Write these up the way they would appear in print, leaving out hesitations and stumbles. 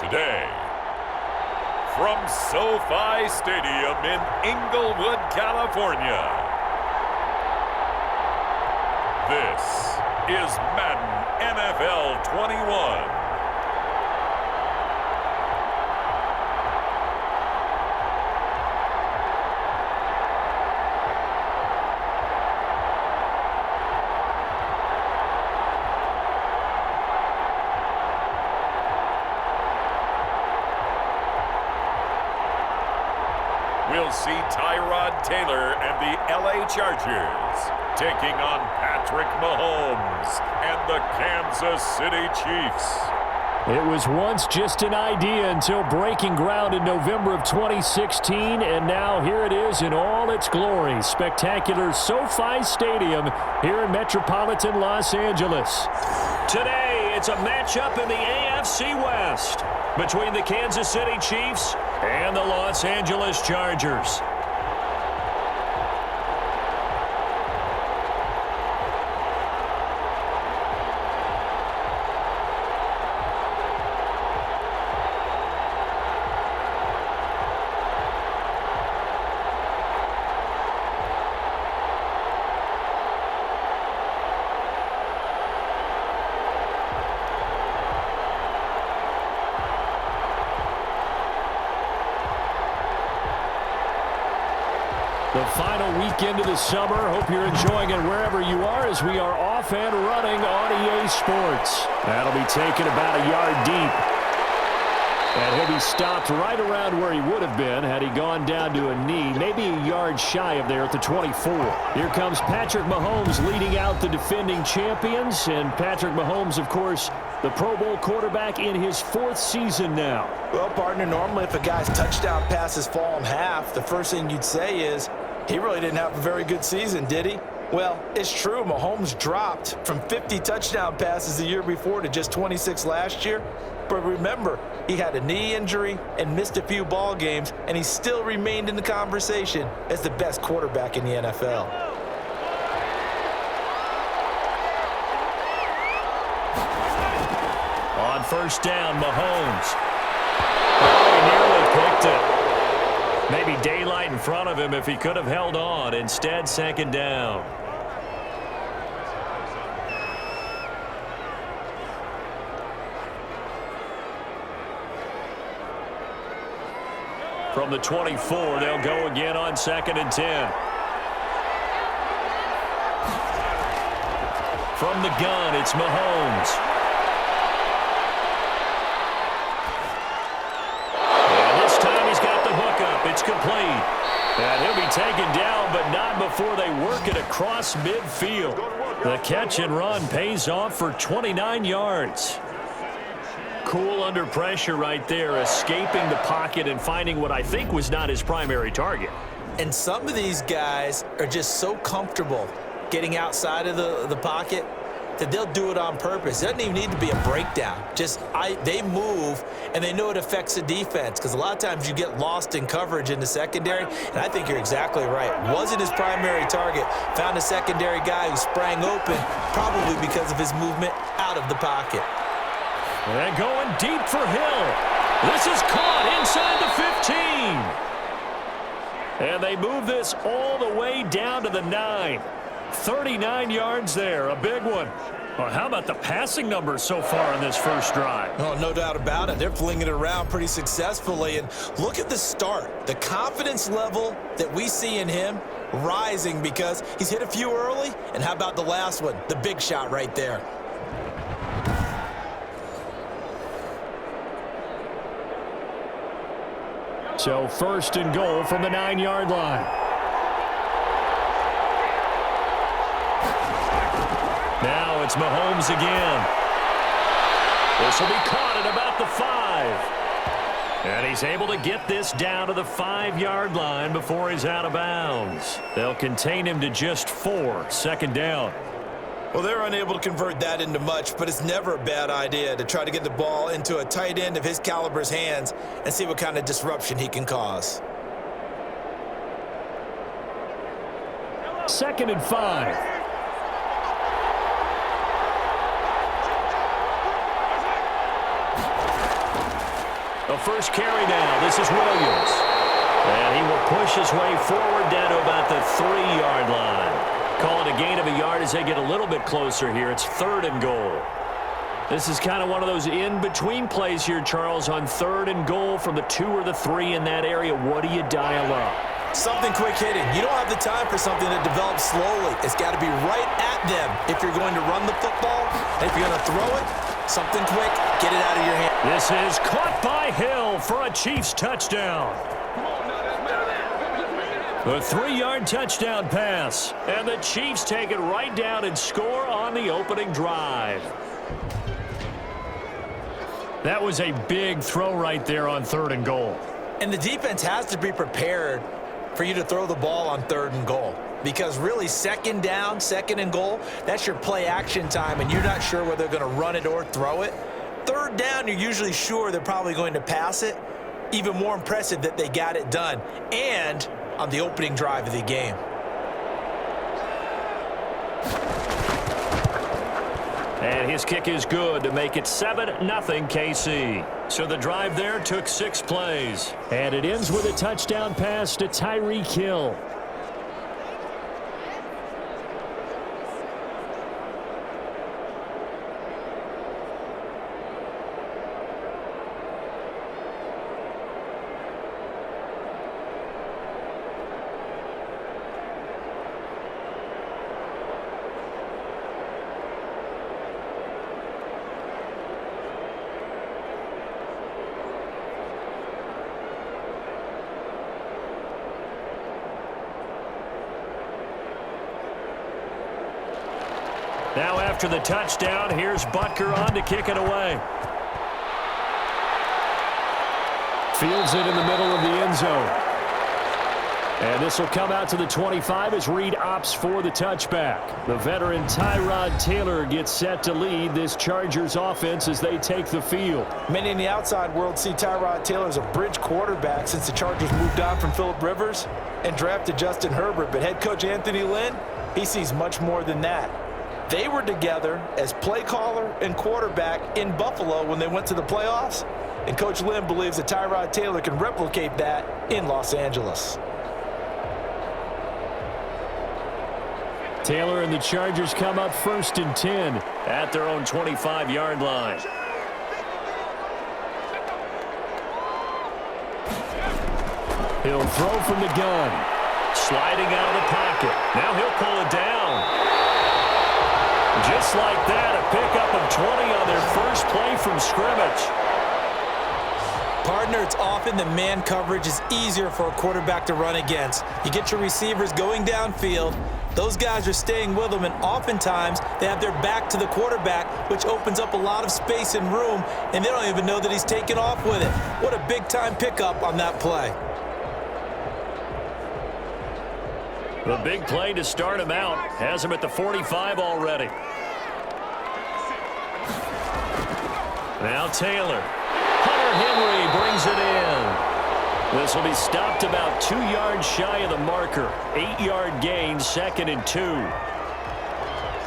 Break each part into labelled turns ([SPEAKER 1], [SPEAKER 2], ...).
[SPEAKER 1] Today, from SoFi Stadium in Inglewood, California, this is Madden NFL 21. We'll see Tyrod Taylor and the LA Chargers taking on Patrick Mahomes and the Kansas City Chiefs.
[SPEAKER 2] It was once just an idea until breaking ground in November of 2016, and now here it is in all its glory. Spectacular SoFi Stadium here in metropolitan Los Angeles. Today, it's a matchup in the AFC West between the Kansas City Chiefs and the Los Angeles Chargers. The final weekend of the summer. Hope you're enjoying it wherever you are as we are off and running on EA Sports. That'll be taken about a yard deep. And he'll be stopped right around where he would have been had he gone down to a knee, maybe a yard shy of there at the 24. Here comes Patrick Mahomes leading out the defending champions. And Patrick Mahomes, of course, the Pro Bowl quarterback in his 4th season now.
[SPEAKER 3] Well, partner, normally if a guy's touchdown passes fall in half, the first thing you'd say is, he really didn't have a very good season, did he? Well, it's true. Mahomes dropped from 50 touchdown passes the year before to just 26 last year. But remember, he had a knee injury and missed a few ball games, and he still remained in the conversation as the best quarterback in the NFL.
[SPEAKER 2] On first down, Mahomes. Oh, he nearly picked it. Maybe daylight in front of him if he could have held on. Instead, second down. From the 24, they'll go again on 2nd and 10. From the gun, it's Mahomes. It's complete. And he'll be taken down, but not before they work it across midfield. The catch and run pays off for 29 yards. Cool under pressure right there, escaping the pocket and finding what I think was not his primary target.
[SPEAKER 3] And some of these guys are just so comfortable getting outside of the pocket that they'll do it on purpose. It doesn't even need to be a breakdown. They move, and they know it affects the defense because a lot of times you get lost in coverage in the secondary, and I think you're exactly right. Wasn't his primary target. Found a secondary guy who sprang open, probably because of his movement out of the pocket.
[SPEAKER 2] And going deep for Hill. This is caught inside the 15. And they move this all the way down to the 9. 39 yards there, a big one. Well, how about the passing numbers so far in this first drive?
[SPEAKER 3] Oh, no doubt about it. They're flinging it around pretty successfully. And look at the start. The confidence level that we see in him rising because he's hit a few early. And how about the last one? The big shot right there.
[SPEAKER 2] So first and goal from the 9-yard line. Now it's Mahomes again. This will be caught at about the 5. And he's able to get this down to the 5-yard line before he's out of bounds. They'll contain him to just 4. Second down.
[SPEAKER 3] Well, they're unable to convert that into much, but it's never a bad idea to try to get the ball into a tight end of his caliber's hands and see what kind of disruption he can cause.
[SPEAKER 2] 2nd and 5. A first carry now. This is Williams. And he will push his way forward down to about the 3-yard line. Call it a gain of a yard as they get a little bit closer here. It's 3rd and goal. This is kind of one of those in-between plays here, Charles, on 3rd and goal from the 2 or the 3 in that area. What do you dial up?
[SPEAKER 3] Something quick hitting. You don't have the time for something that develops slowly. It's got to be right at them if you're going to run the football. And if you're going to throw it, something quick, get it out of your hand.
[SPEAKER 2] This is caught by Hill for a Chiefs touchdown. A 3-yard touchdown pass. And the Chiefs take it right down and score on the opening drive. That was a big throw right there on 3rd and goal.
[SPEAKER 3] And the defense has to be prepared for you to throw the ball on 3rd and goal. Because really, 2nd down, 2nd and goal, that's your play action time, and you're not sure whether they're going to run it or throw it. 3rd down, you're usually sure they're probably going to pass it. Even more impressive that they got it done. And on the opening drive of the game.
[SPEAKER 2] And his kick is good to make it 7-0 KC. So the drive there took 6 plays. And it ends with a touchdown pass to Tyreek Hill. Now after the touchdown, here's Butker on to kick it away. Fields it in the middle of the end zone. And this will come out to the 25 as Reed opts for the touchback. The veteran Tyrod Taylor gets set to lead this Chargers offense as they take the field.
[SPEAKER 3] Many in the outside world see Tyrod Taylor as a bridge quarterback since the Chargers moved on from Phillip Rivers and drafted Justin Herbert. But head coach Anthony Lynn, he sees much more than that. They were together as play caller and quarterback in Buffalo when they went to the playoffs, and Coach Lynn believes that Tyrod Taylor can replicate that in Los Angeles.
[SPEAKER 2] Taylor and the Chargers come up 1st and 10 at their own 25-yard line. He'll throw from the gun. Sliding out of the pocket. Now he'll pull it down. Just like that, a pickup of 20 on their first play from scrimmage.
[SPEAKER 3] Partner, it's often the man coverage is easier for a quarterback to run against. You get your receivers going downfield. Those guys are staying with them, and oftentimes they have their back to the quarterback, which opens up a lot of space and room, and they don't even know that he's taken off with it. What a big-time pickup on that play.
[SPEAKER 2] The big play to start him out has him at the 45 already. Now Taylor. Hunter Henry brings it in. This will be stopped about 2 yards shy of the marker. 8-yard gain, 2nd and 2.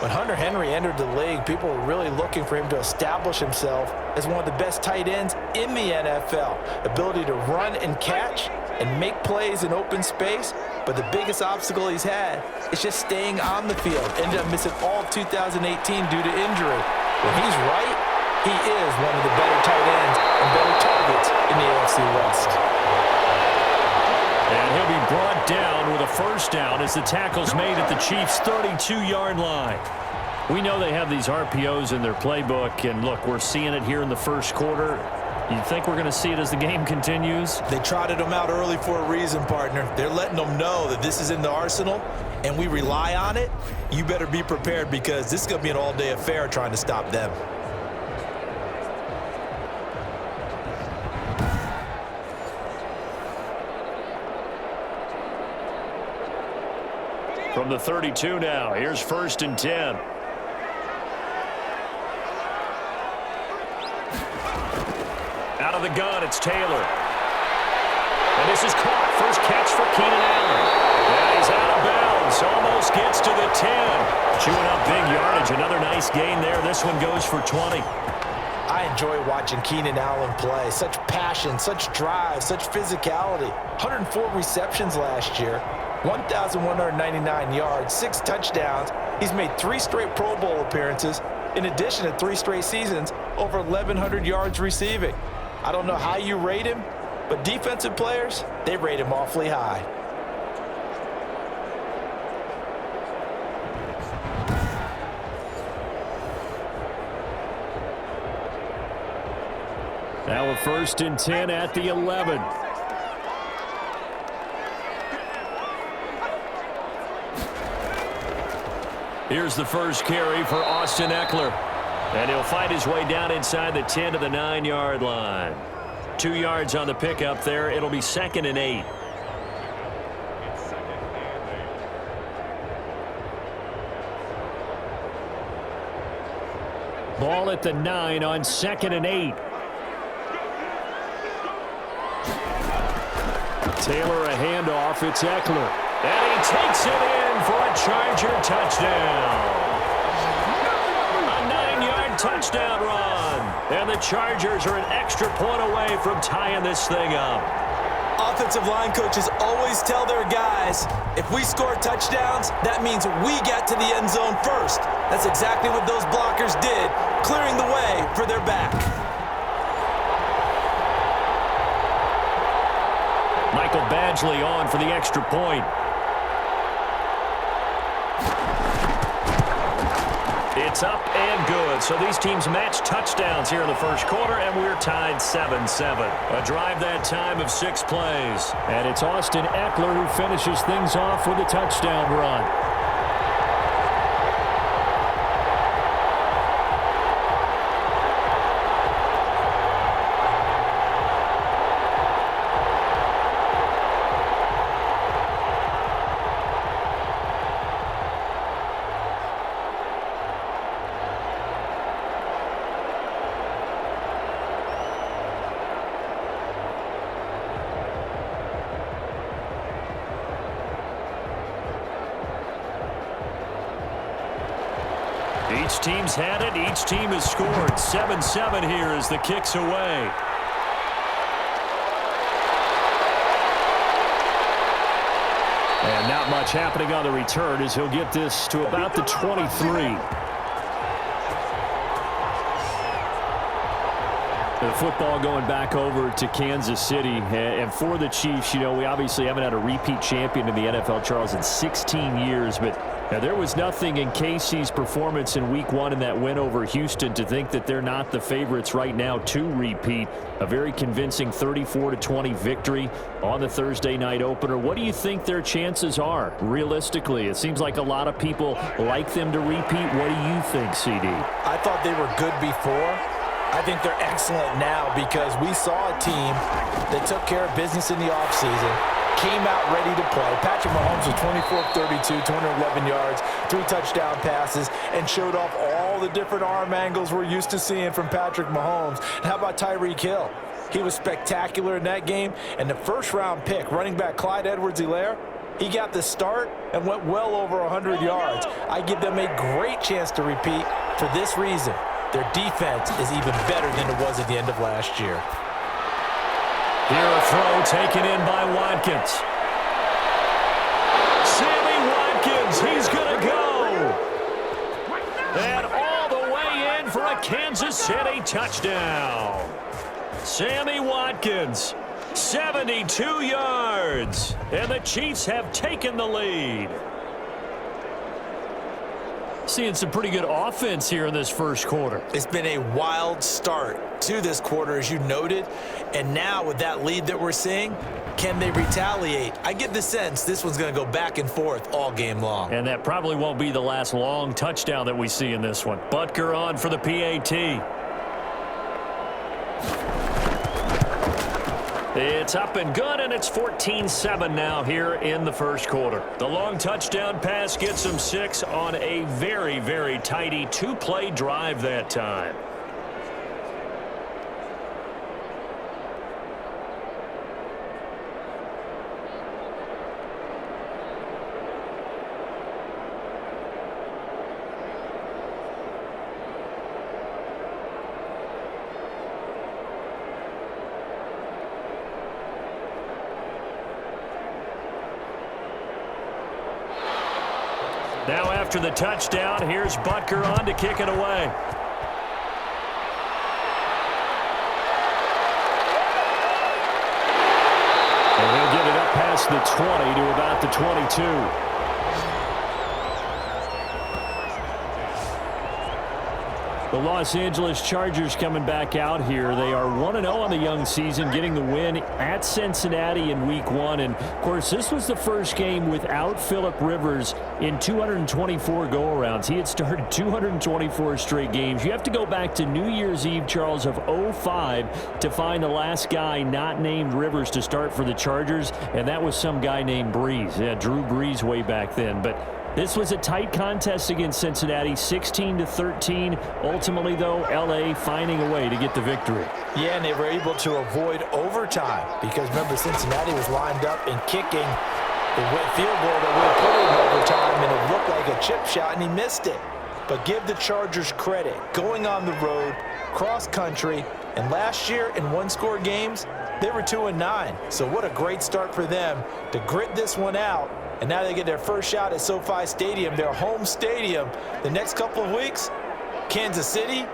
[SPEAKER 3] When Hunter Henry entered the league, people were really looking for him to establish himself as one of the best tight ends in the NFL. Ability to run and catch and make plays in open space. But the biggest obstacle he's had is just staying on the field. Ended up missing all of 2018 due to injury. When he's right, he is one of the better tight ends and better targets in the AFC West.
[SPEAKER 2] And he'll be brought down with a first down as the tackle's made at the Chiefs' 32-yard line. We know they have these RPOs in their playbook, and look, we're seeing it here in the first quarter. You think we're going to see it as the game continues?
[SPEAKER 3] They trotted them out early for a reason, partner. They're letting them know that this is in the arsenal, and we rely on it. You better be prepared because this is going to be an all-day affair trying to stop them.
[SPEAKER 2] From the 32 now, here's 1st and 10. Out of the gun, it's Taylor. And this is caught. First catch for Keenan Allen. And he's out of bounds. Almost gets to the 10. Chewing up big yardage. Another nice gain there. This one goes for 20.
[SPEAKER 3] I I enjoy watching Keenan Allen play. Such passion, such drive, such physicality. 104 receptions last year, 1,199 yards, 6 touchdowns. He's made 3 straight Pro Bowl appearances, in addition to 3 straight seasons, over 1,100 yards receiving. I don't know how you rate him, but defensive players, they rate him awfully high.
[SPEAKER 2] Now a 1st and 10 at the 11. Here's the first carry for Austin Eckler. And he'll find his way down inside the 10 to the 9-yard line. 2 yards on the pickup there. It'll be 2nd and 8. Ball at the 9 on 2nd and 8. Taylor a handoff. It's Eckler. And he takes it in for a Charger touchdown. A 9-yard touchdown run. And the Chargers are an extra point away from tying this thing up.
[SPEAKER 3] Offensive line coaches always tell their guys, if we score touchdowns, that means we get to the end zone first. That's exactly what those blockers did, clearing the way for their back.
[SPEAKER 2] Michael Badgley on for the extra point. It's up and good. So these teams match touchdowns here in the first quarter, and we're tied 7-7. A drive that time of 6 plays. And it's Austin Eckler who finishes things off with a touchdown run. Each team's had it. Each team has scored. 7-7 here as the kick's away. And not much happening on the return as he'll get this to about the 23. The football going back over to Kansas City. And for the Chiefs, you know, we obviously haven't had a repeat champion in the NFL, Charles, in 16 years. But there was nothing in KC's performance in Week 1 in that win over Houston to think that they're not the favorites right now to repeat. A very convincing 34-20 victory on the Thursday night opener. What do you think their chances are, realistically? It seems like a lot of people like them to repeat. What do you think, CD?
[SPEAKER 3] I thought they were good before. I think they're excellent now because we saw a team that took care of business in the offseason, came out ready to play. Patrick Mahomes was 24 of 32, 211 yards, 3 touchdown passes, and showed off all the different arm angles we're used to seeing from Patrick Mahomes. And how about Tyreek Hill? He was spectacular in that game. And the first-round pick, running back Clyde Edwards-Helaire, he got the start and went well over 100 yards. I give them a great chance to repeat for this reason. Their defense is even better than it was at the end of last year.
[SPEAKER 2] Here a throw taken in by Watkins. Sammy Watkins, he's going to go. And all the way in for a Kansas City touchdown. Sammy Watkins, 72 yards. And the Chiefs have taken the lead. Seeing some pretty good offense here in this first quarter.
[SPEAKER 3] It's been a wild start to this quarter, as you noted. And now with that lead that we're seeing, can they retaliate? I get the sense this one's going to go back and forth all game long.
[SPEAKER 2] And that probably won't be the last long touchdown that we see in this one. Butker on for the PAT. It's up and good, and it's 14-7 now here in the first quarter. The long touchdown pass gets them 6 on a very, very tidy 2-play drive that time. Now after the touchdown, here's Butker on to kick it away. And he'll get it up past the 20 to about the 22. The Los Angeles Chargers coming back out here. They are 1-0 on the young season, getting the win at Cincinnati in Week 1. And, of course, this was the first game without Phillip Rivers in 224 go-arounds. He had started 224 straight games. You have to go back to New Year's Eve, Charles, of 2005 to find the last guy not named Rivers to start for the Chargers, and that was some guy named Brees. Yeah, Drew Brees way back then. But this was a tight contest against Cincinnati, 16-13. Ultimately, though, L.A. finding a way to get the victory.
[SPEAKER 3] Yeah, and they were able to avoid overtime because, remember, Cincinnati was lined up and kicking the field goal that would put it in overtime, and it looked like a chip shot, and he missed it. But give the Chargers credit. Going on the road, cross-country, and last year in one-score games, they were 2-9. So what a great start for them to grit this one out. And now they get their first shot at SoFi Stadium, their home stadium. The next couple of weeks, Kansas City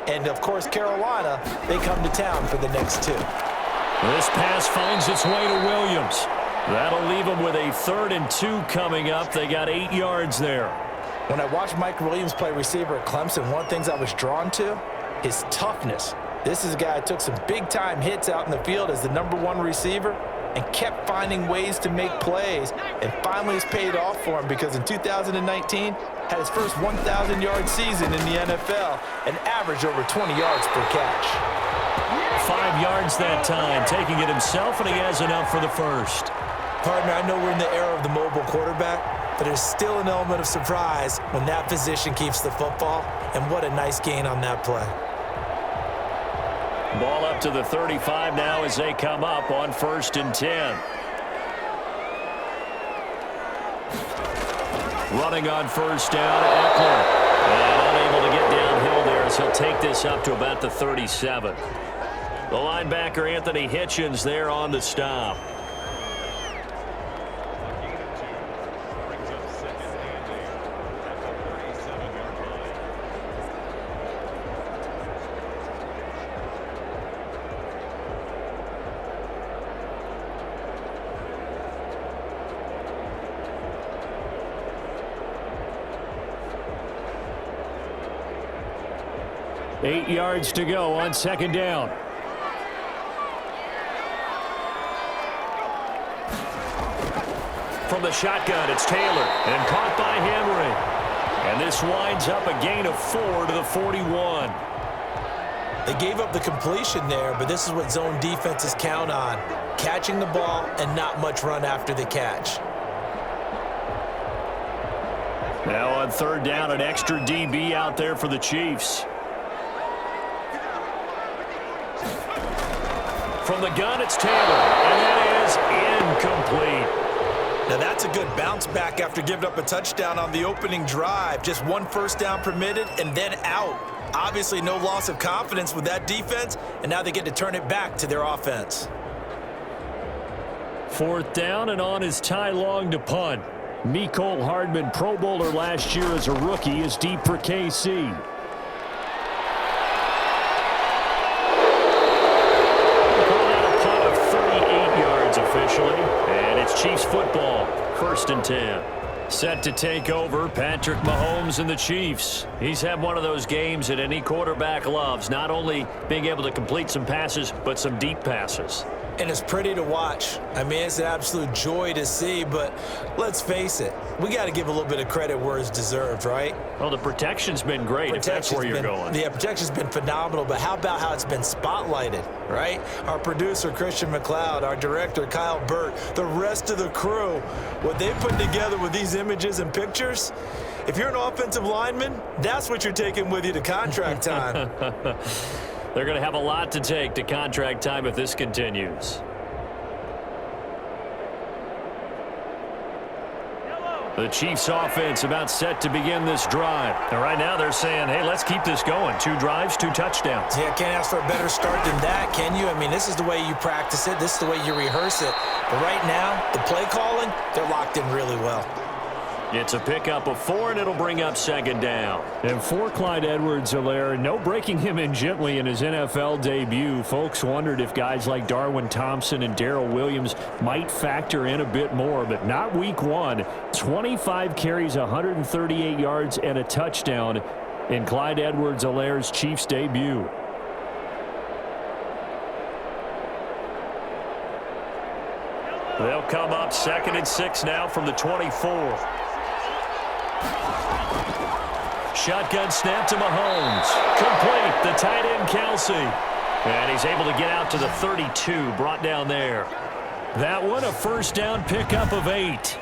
[SPEAKER 3] and, of course, Carolina, they come to town for the next two.
[SPEAKER 2] This pass finds its way to Williams. That'll leave them with a 3rd and 2 coming up. They got 8 yards there.
[SPEAKER 3] When I watched Mike Williams play receiver at Clemson, one of the things I was drawn to, his toughness. This is a guy who took some big-time hits out in the field as the #1 receiver and kept finding ways to make plays, and finally it's paid off for him because in 2019 had his first 1,000-yard season in the NFL and averaged over 20 yards per catch.
[SPEAKER 2] 5 yards that time, taking it himself, and he has enough for the first.
[SPEAKER 3] Partner, I know we're in the era of the mobile quarterback, but there's still an element of surprise when that position keeps the football, and what a nice gain on that play.
[SPEAKER 2] Ball up to the 35 now as they come up on 1st and 10. Running on 1st down, Eckler. And unable to get downhill there as he'll take this up to about the 37. The linebacker, Anthony Hitchens, there on the stop. Eight yards to go on 2nd down. From the shotgun, it's Taylor, and caught by Henry. And this winds up a gain of 4 to the 41.
[SPEAKER 3] They gave up the completion there, but this is what zone defenses count on. Catching the ball and not much run after the catch.
[SPEAKER 2] Now on 3rd down, an extra DB out there for the Chiefs. From the gun, it's Taylor, and that is incomplete.
[SPEAKER 3] Now that's a good bounce back after giving up a touchdown on the opening drive. Just 1 first down permitted and then out. Obviously no loss of confidence with that defense, and now they get to turn it back to their offense.
[SPEAKER 2] 4th down, and on is Ty Long to punt. Mecole Hardman, Pro Bowler last year as a rookie, is deep for KC. And it's Chiefs football, 1st and 10. Set to take over, Patrick Mahomes and the Chiefs. He's had one of those games that any quarterback loves, not only being able to complete some passes, but some deep passes.
[SPEAKER 3] And it's pretty to watch. I mean, it's an absolute joy to see, but let's face it, we got to give a little bit of credit where it's deserved, right?
[SPEAKER 2] Well, the protection's been great, if that's where you're going.
[SPEAKER 3] Yeah, protection's been phenomenal, but how about how it's been spotlighted, right? Our producer, Christian McLeod, our director, Kyle Burt, the rest of the crew, what they put together with these images and pictures, if you're an offensive lineman, that's what you're taking with you to contract time.
[SPEAKER 2] They're going to have a lot to take to contract time if this continues. The Chiefs offense about set to begin this drive. And right now they're saying, hey, let's keep this going. 2 drives, 2 touchdowns.
[SPEAKER 3] Yeah, can't ask for a better start than that, can you? I mean, this is the way you practice it. This is the way you rehearse it. But right now, the play calling, they're locked in really well.
[SPEAKER 2] It's a pickup of 4, and it'll bring up second down. And for Clyde Edwards-Helaire, no breaking him in gently in his NFL debut. Folks wondered if guys like Darwin Thompson and Darrell Williams might factor in a bit more, but not week 1. 25 carries, 138 yards, and a touchdown in Clyde Edwards-Helaire's Chiefs debut. They'll come up 2nd and 6 now from the 24. Shotgun snap to Mahomes. Complete. The tight end, Kelsey. And he's able to get out to the 32, brought down there. That one, a first down pickup of 8.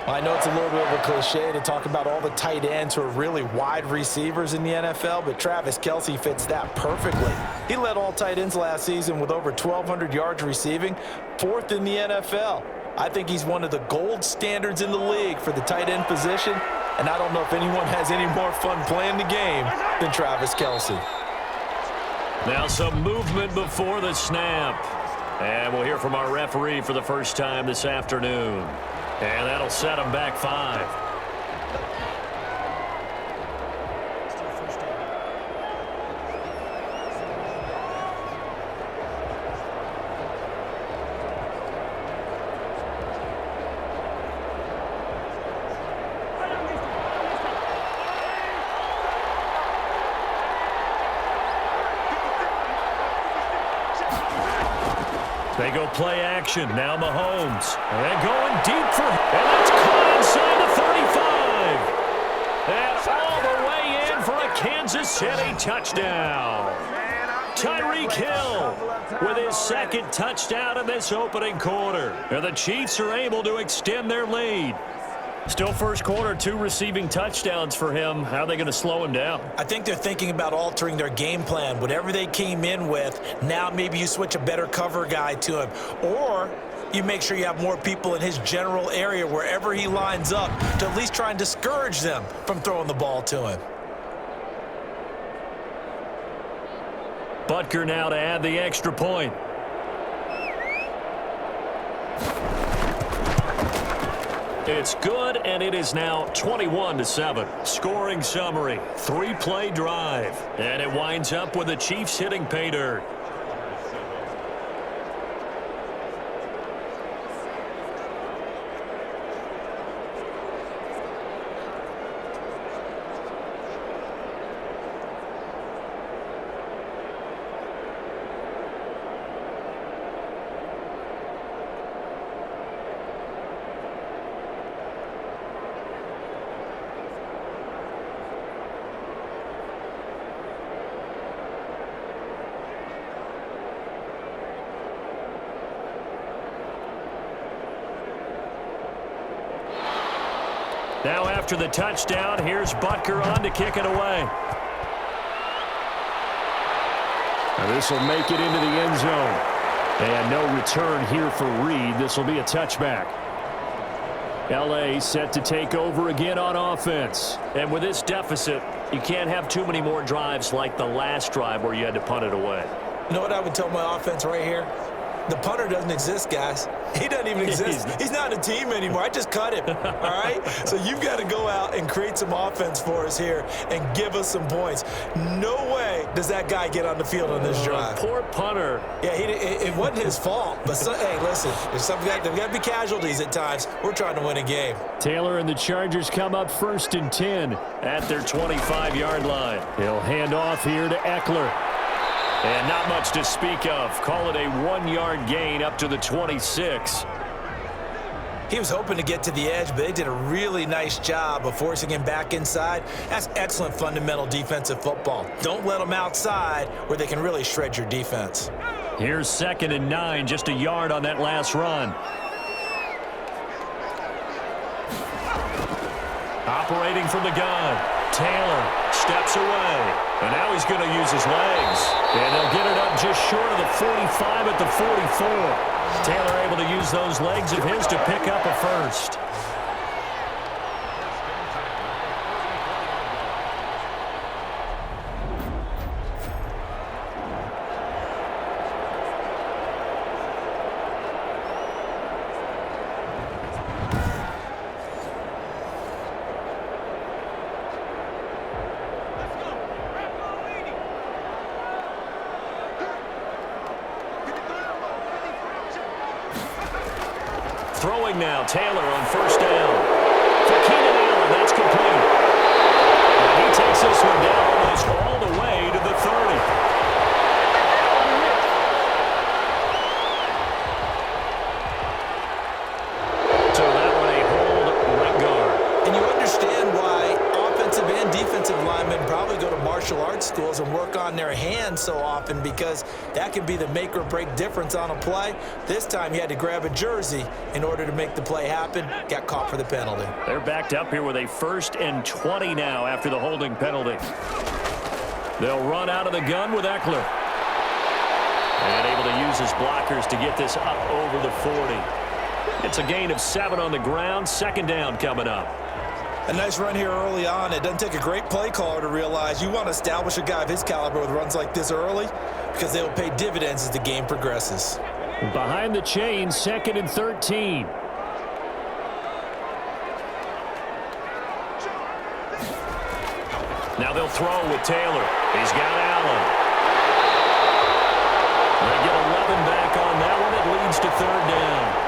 [SPEAKER 3] I know it's a little bit of a cliche to talk about all the tight ends who are really wide receivers in the NFL, but Travis Kelce fits that perfectly. He led all tight ends last season with over 1,200 yards receiving, 4th in the NFL. I think he's one of the gold standards in the league for the tight end position, and I don't know if anyone has any more fun playing the game than Travis Kelce.
[SPEAKER 2] Now some movement before the snap. And we'll hear from our referee for the first time this afternoon. And that'll set him back 5. They go play action. Now Mahomes. And going deep for him. And that's caught inside the 35. And all the way in for a Kansas City touchdown. Tyreek Hill with his 2nd touchdown in this opening quarter. And the Chiefs are able to extend their lead. Still first quarter, 2 receiving touchdowns for him. How are they going to slow him down?
[SPEAKER 3] I think they're thinking about altering their game plan. Whatever they came in with, now maybe you switch a better cover guy to him. Or you make sure you have more people in his general area wherever he lines up to at least try and discourage them from throwing the ball to him.
[SPEAKER 2] Butker now to add the extra point. It's good, and it is now 21-7. Scoring summary, 3-play drive. And it winds up with the Chiefs hitting pay dirt. Now after the touchdown, here's Butker on to kick it away. Now this will make it into the end zone. And no return here for Reed. This will be a touchback. L.A. set to take over again on offense. And with this deficit, you can't have too many more drives like the last drive where you had to punt it away.
[SPEAKER 3] You know what I would tell my offense right here? The punter doesn't exist, guys. He doesn't even exist. He's not a team anymore. I just cut him, all right? So you've got to go out and create some offense for us here and give us some points. No way does that guy get on the field on this drive.
[SPEAKER 2] Poor punter.
[SPEAKER 3] Yeah, it wasn't his fault. But, hey, listen, there's got to be casualties at times. We're trying to win a game.
[SPEAKER 2] Taylor and the Chargers come up 1st and 10 at their 25-yard line. He'll hand off here to Eckler. And not much to speak of. Call it a 1-yard gain up to the 26.
[SPEAKER 3] He was hoping to get to the edge, but they did a really nice job of forcing him back inside. That's excellent fundamental defensive football. Don't let them outside where they can really shred your defense.
[SPEAKER 2] Here's 2nd and 9, just a yard on that last run. Operating from the gun. Taylor steps away. And now he's going to use his legs. And they'll get it up just short of the 45 at the 44. Taylor able to use those legs of his to pick up a first. Throwing now, Taylor on first down. For Keenan Allen, that's complete. And he takes this one down almost all the way to the 30. So that one a hold right guard.
[SPEAKER 3] And you understand why offensive and defensive linemen probably go to martial arts schools and work on their hands so often, because that can be the make or break difference on a play. This time he had to grab a jersey in order to make the play happen. Got caught for the penalty.
[SPEAKER 2] They're backed up here with a 1st and 20 now after the holding penalty. They'll run out of the gun with Eckler. And able to use his blockers to get this up over the 40. It's a gain of 7 on the ground. 2nd down coming up.
[SPEAKER 3] A nice run here early on. It doesn't take a great play caller to realize you want to establish a guy of his caliber with runs like this early, because they will pay dividends as the game progresses.
[SPEAKER 2] Behind the chain, 2nd and 13. Now they'll throw with Taylor. He's got Allen. They get 11 back on that one. It leads to 3rd down.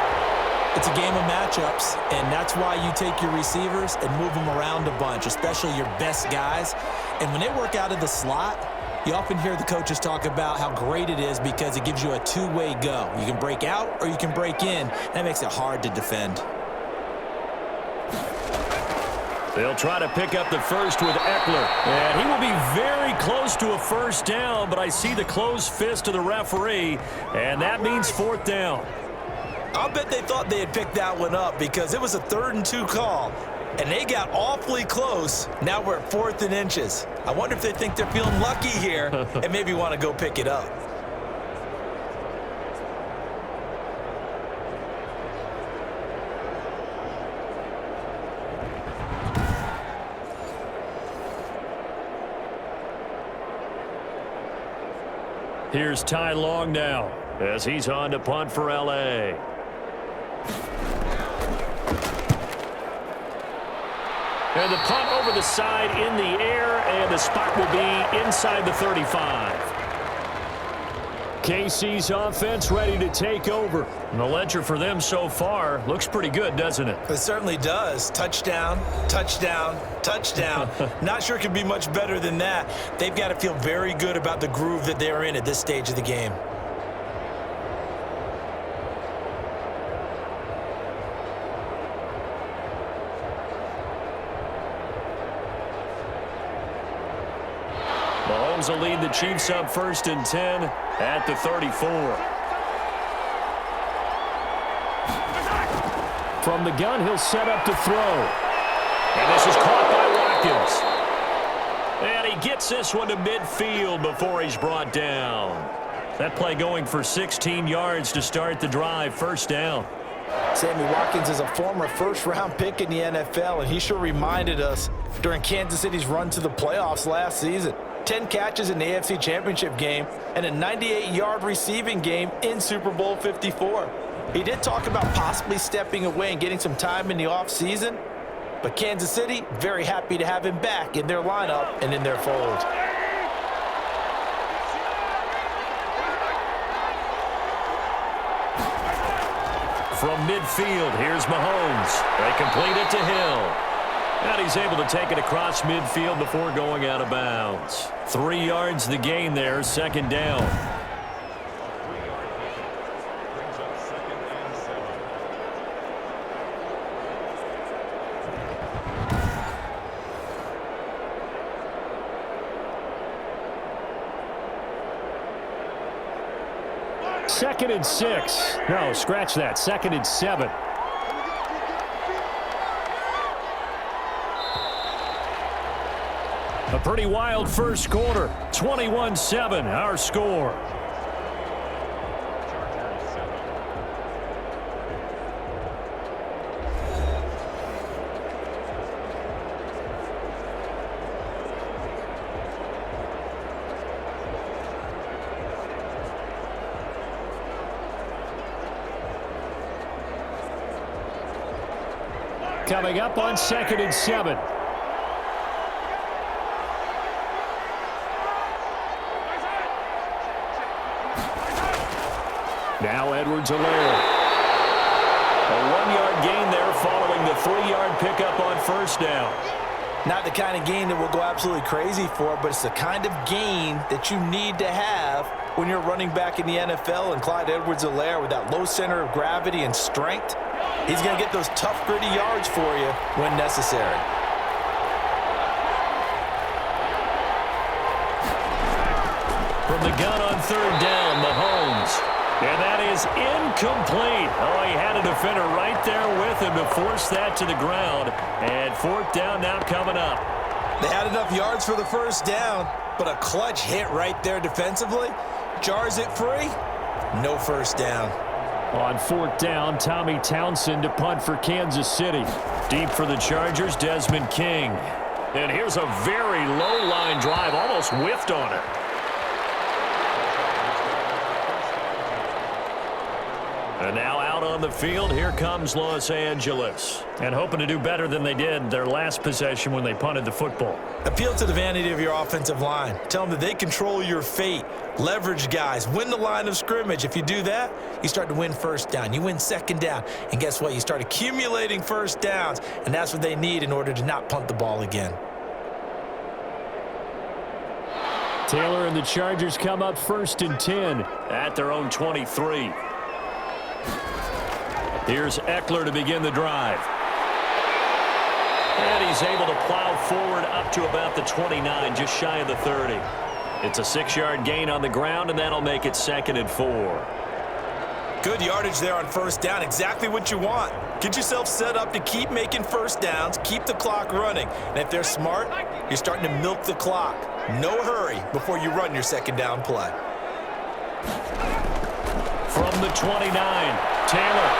[SPEAKER 3] It's a game of matchups, and that's why you take your receivers and move them around a bunch, especially your best guys. And when they work out of the slot, you often hear the coaches talk about how great it is because it gives you a two-way go. You can break out or you can break in. That makes it hard to defend.
[SPEAKER 2] They'll try to pick up the first with Eckler. And he will be very close to a 1st down, but I see the closed fist of the referee, and that means 4th down.
[SPEAKER 3] I'll bet they thought they had picked that one up because it was a 3rd and 2 call, and they got awfully close. Now we're at 4th and inches. I wonder if they think they're feeling lucky here and maybe want to go pick it up.
[SPEAKER 2] Here's Ty Long now as he's on to punt for L.A. And the punt over the side in the air, and the spot will be inside the 35. KC's offense ready to take over. And the ledger for them so far looks pretty good, doesn't it?
[SPEAKER 3] It certainly does. Touchdown, touchdown, touchdown. Not sure it could be much better than that. They've got to feel very good about the groove that they're in at this stage of the game.
[SPEAKER 2] Mahomes will lead the Chiefs up 1st and 10 at the 34. From the gun, he'll set up to throw. And this is caught by Watkins. And he gets this one to midfield before he's brought down. That play going for 16 yards to start the drive. 1st down.
[SPEAKER 3] Sammy Watkins is a former 1st-round pick in the NFL, and he sure reminded us during Kansas City's run to the playoffs last season. 10 catches in the AFC Championship game and a 98-yard receiving game in Super Bowl 54. He did talk about possibly stepping away and getting some time in the offseason, but Kansas City very happy to have him back in their lineup and in their fold.
[SPEAKER 2] From midfield, here's Mahomes. They complete it to Hill. And he's able to take it across midfield before going out of bounds. 3 yards the gain there, 2nd down. Second and 6. No, scratch that. 2nd and 7. A pretty wild first quarter. 21-7, our score. Coming up on 2nd and 7. Now Edwards-Helaire. A gain there following the 3-yard pickup on first down.
[SPEAKER 3] Not the kind of gain that we'll go absolutely crazy for, but it's the kind of gain that you need to have when you're running back in the NFL. And Clyde Edwards-Helaire, with that low center of gravity and strength, he's going to get those tough, gritty yards for you when necessary.
[SPEAKER 2] From the gun on third down, Mahomes. And that is incomplete. Oh, he had a defender right there with him to force that to the ground. And fourth down now coming up.
[SPEAKER 3] They had enough yards for the first down, but a clutch hit right there defensively jars it free. No first down.
[SPEAKER 2] On fourth down, Tommy Townsend to punt for Kansas City. Deep for the Chargers, Desmond King. And here's a very low line drive, almost whiffed on it. And now out on the field, here comes Los Angeles. And hoping to do better than they did their last possession when they punted the football.
[SPEAKER 3] Appeal to the vanity of your offensive line. Tell them that they control your fate. Leverage guys. Win the line of scrimmage. If you do that, you start to win first down. You win second down. And guess what? You start accumulating first downs. And that's what they need in order to not punt the ball again.
[SPEAKER 2] Taylor and the Chargers come up 1st and 10 at their own 23. Here's Eckler to begin the drive. And he's able to plow forward up to about the 29, just shy of the 30. It's a 6-yard gain on the ground, and that'll make it 2nd and 4.
[SPEAKER 3] Good yardage there on first down. Exactly what you want. Get yourself set up to keep making first downs, keep the clock running. And if they're smart, you're starting to milk the clock. No hurry before you run your second down play.
[SPEAKER 2] From the 29, Taylor.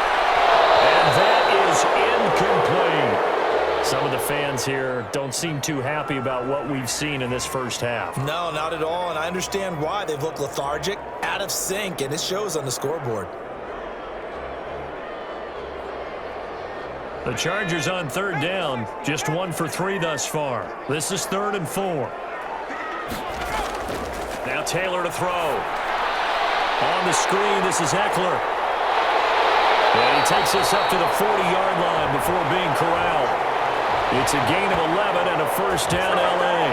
[SPEAKER 2] And that is incomplete. Some of the fans here don't seem too happy about what we've seen in this first half.
[SPEAKER 3] No, not at all, and I understand why. They've looked lethargic, out of sync, and it shows on the scoreboard.
[SPEAKER 2] The Chargers on third down, just 1 for 3 thus far. This is 3rd and 4. Now Taylor to throw. On the screen, this is Eckler. And he takes us up to the 40-yard line before being corralled. It's a gain of 11 and a first down, L.A.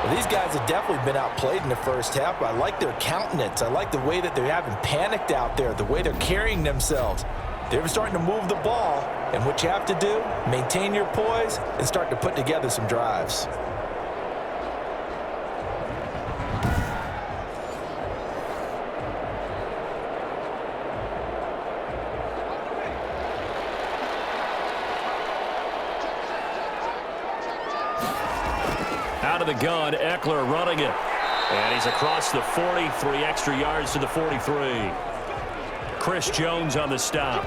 [SPEAKER 3] Well, these guys have definitely been outplayed in the first half, but I like their countenance. I like the way that they haven't panicked out there, the way they're carrying themselves. They're starting to move the ball, and what you have to do, maintain your poise and start to put together some drives.
[SPEAKER 2] Out of the gun, Eckler running it. And he's across the 40, 3 extra yards to the 43. Chris Jones on the stop.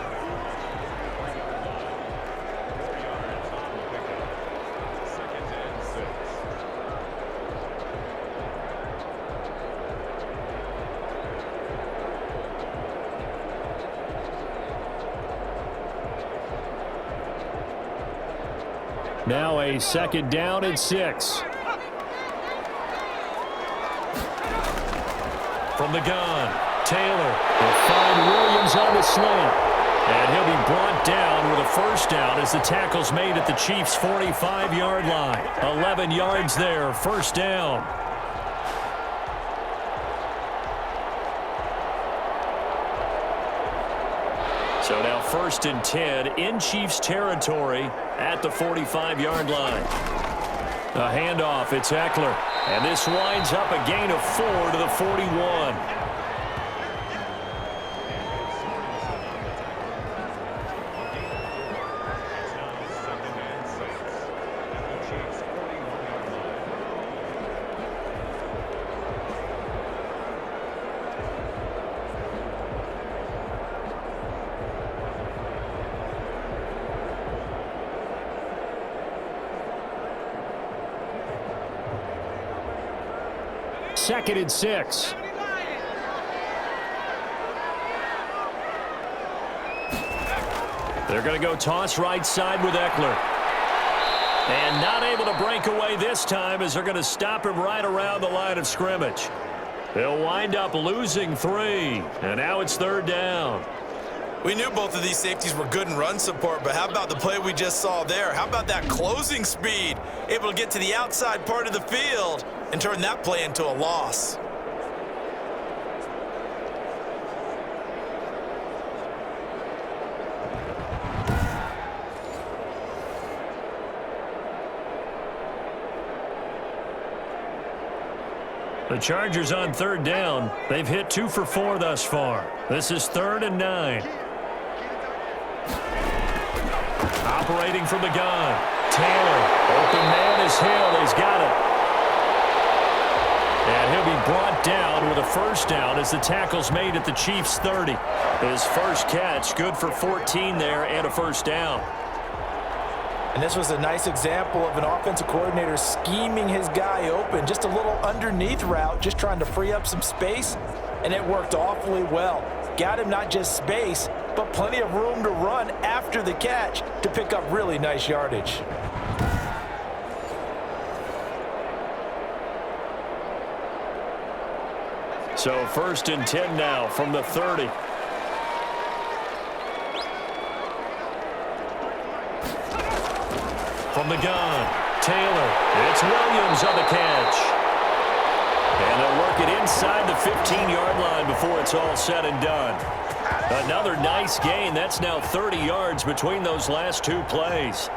[SPEAKER 2] Now a 2nd down and 6. From the gun, Taylor will find Williams on the slant. And he'll be brought down with a first down as the tackle's made at the Chiefs' 45-yard line. 11 yards there, first down. So now 1st and 10 in Chiefs territory at the 45-yard line. A handoff, it's Eckler. And this winds up a gain of 4 to the 41. Second and 6. They're going to go toss right side with Eckler. And not able to break away this time as they're going to stop him right around the line of scrimmage. They'll wind up losing 3. And now it's 3rd down.
[SPEAKER 3] We knew both of these safeties were good in run support, but how about the play we just saw there? How about that closing speed? Able to get to the outside part of the field and turn that play into a loss.
[SPEAKER 2] The Chargers on third down. They've hit 2 for 4 thus far. This is 3rd and 9. Operating from the gun. Taylor. Open man is Hill. He's got it. And he'll be brought down with a first down as the tackle's made at the Chiefs' 30. His first catch, good for 14 there and a first down.
[SPEAKER 3] And this was a nice example of an offensive coordinator scheming his guy open. Just a little underneath route, just trying to free up some space, and it worked awfully well. Got him not just space, but plenty of room to run after the catch to pick up really nice yardage.
[SPEAKER 2] So 1st and 10 now from the 30. From the gun, Taylor. It's Williams on the catch. And they'll work it inside the 15-yard line before it's all said and done. Another nice gain. That's now 30 yards between those last 2 plays.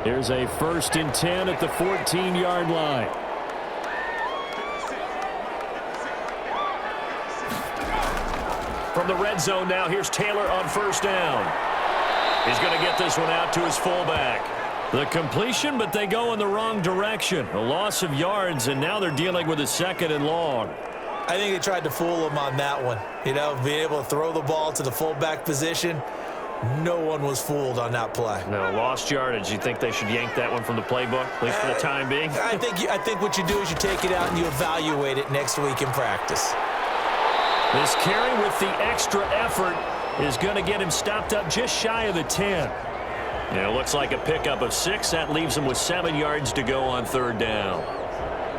[SPEAKER 2] Here's a 1st and 10 at the 14-yard line. From the red zone now, here's Taylor on first down. He's going to get this one out to his fullback. The completion, but they go in the wrong direction. A loss of yards, and now they're dealing with a 2nd and long.
[SPEAKER 3] I think they tried to fool him on that one. You know, being able to throw the ball to the fullback position. No one was fooled on that play.
[SPEAKER 2] No, lost yardage. You think they should yank that one from the playbook, at least for the time being?
[SPEAKER 3] I think what you do is you take it out and you evaluate it next week in practice.
[SPEAKER 2] This carry with the extra effort is going to get him stopped up just shy of the 10. Yeah, it looks like a pickup of 6. That leaves him with 7 yards to go on 3rd down.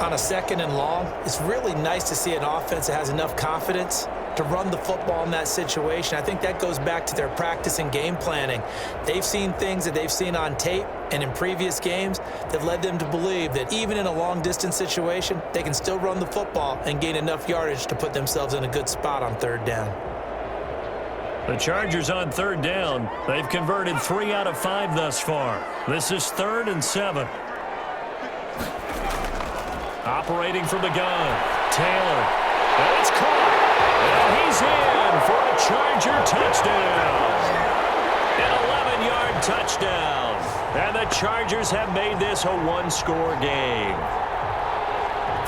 [SPEAKER 3] On a 2nd and long, it's really nice to see an offense that has enough confidence to run the football in that situation. I think that goes back to their practice and game planning. They've seen things that they've seen on tape and in previous games that led them to believe that even in a long-distance situation, they can still run the football and gain enough yardage to put themselves in a good spot on 3rd down.
[SPEAKER 2] The Chargers on 3rd down. They've converted 3 out of 5 thus far. This is 3rd and 7. Operating from the gun, Taylor. And it's caught. And he's in for a Charger touchdown. An 11-yard touchdown. And the Chargers have made this a 1-score game.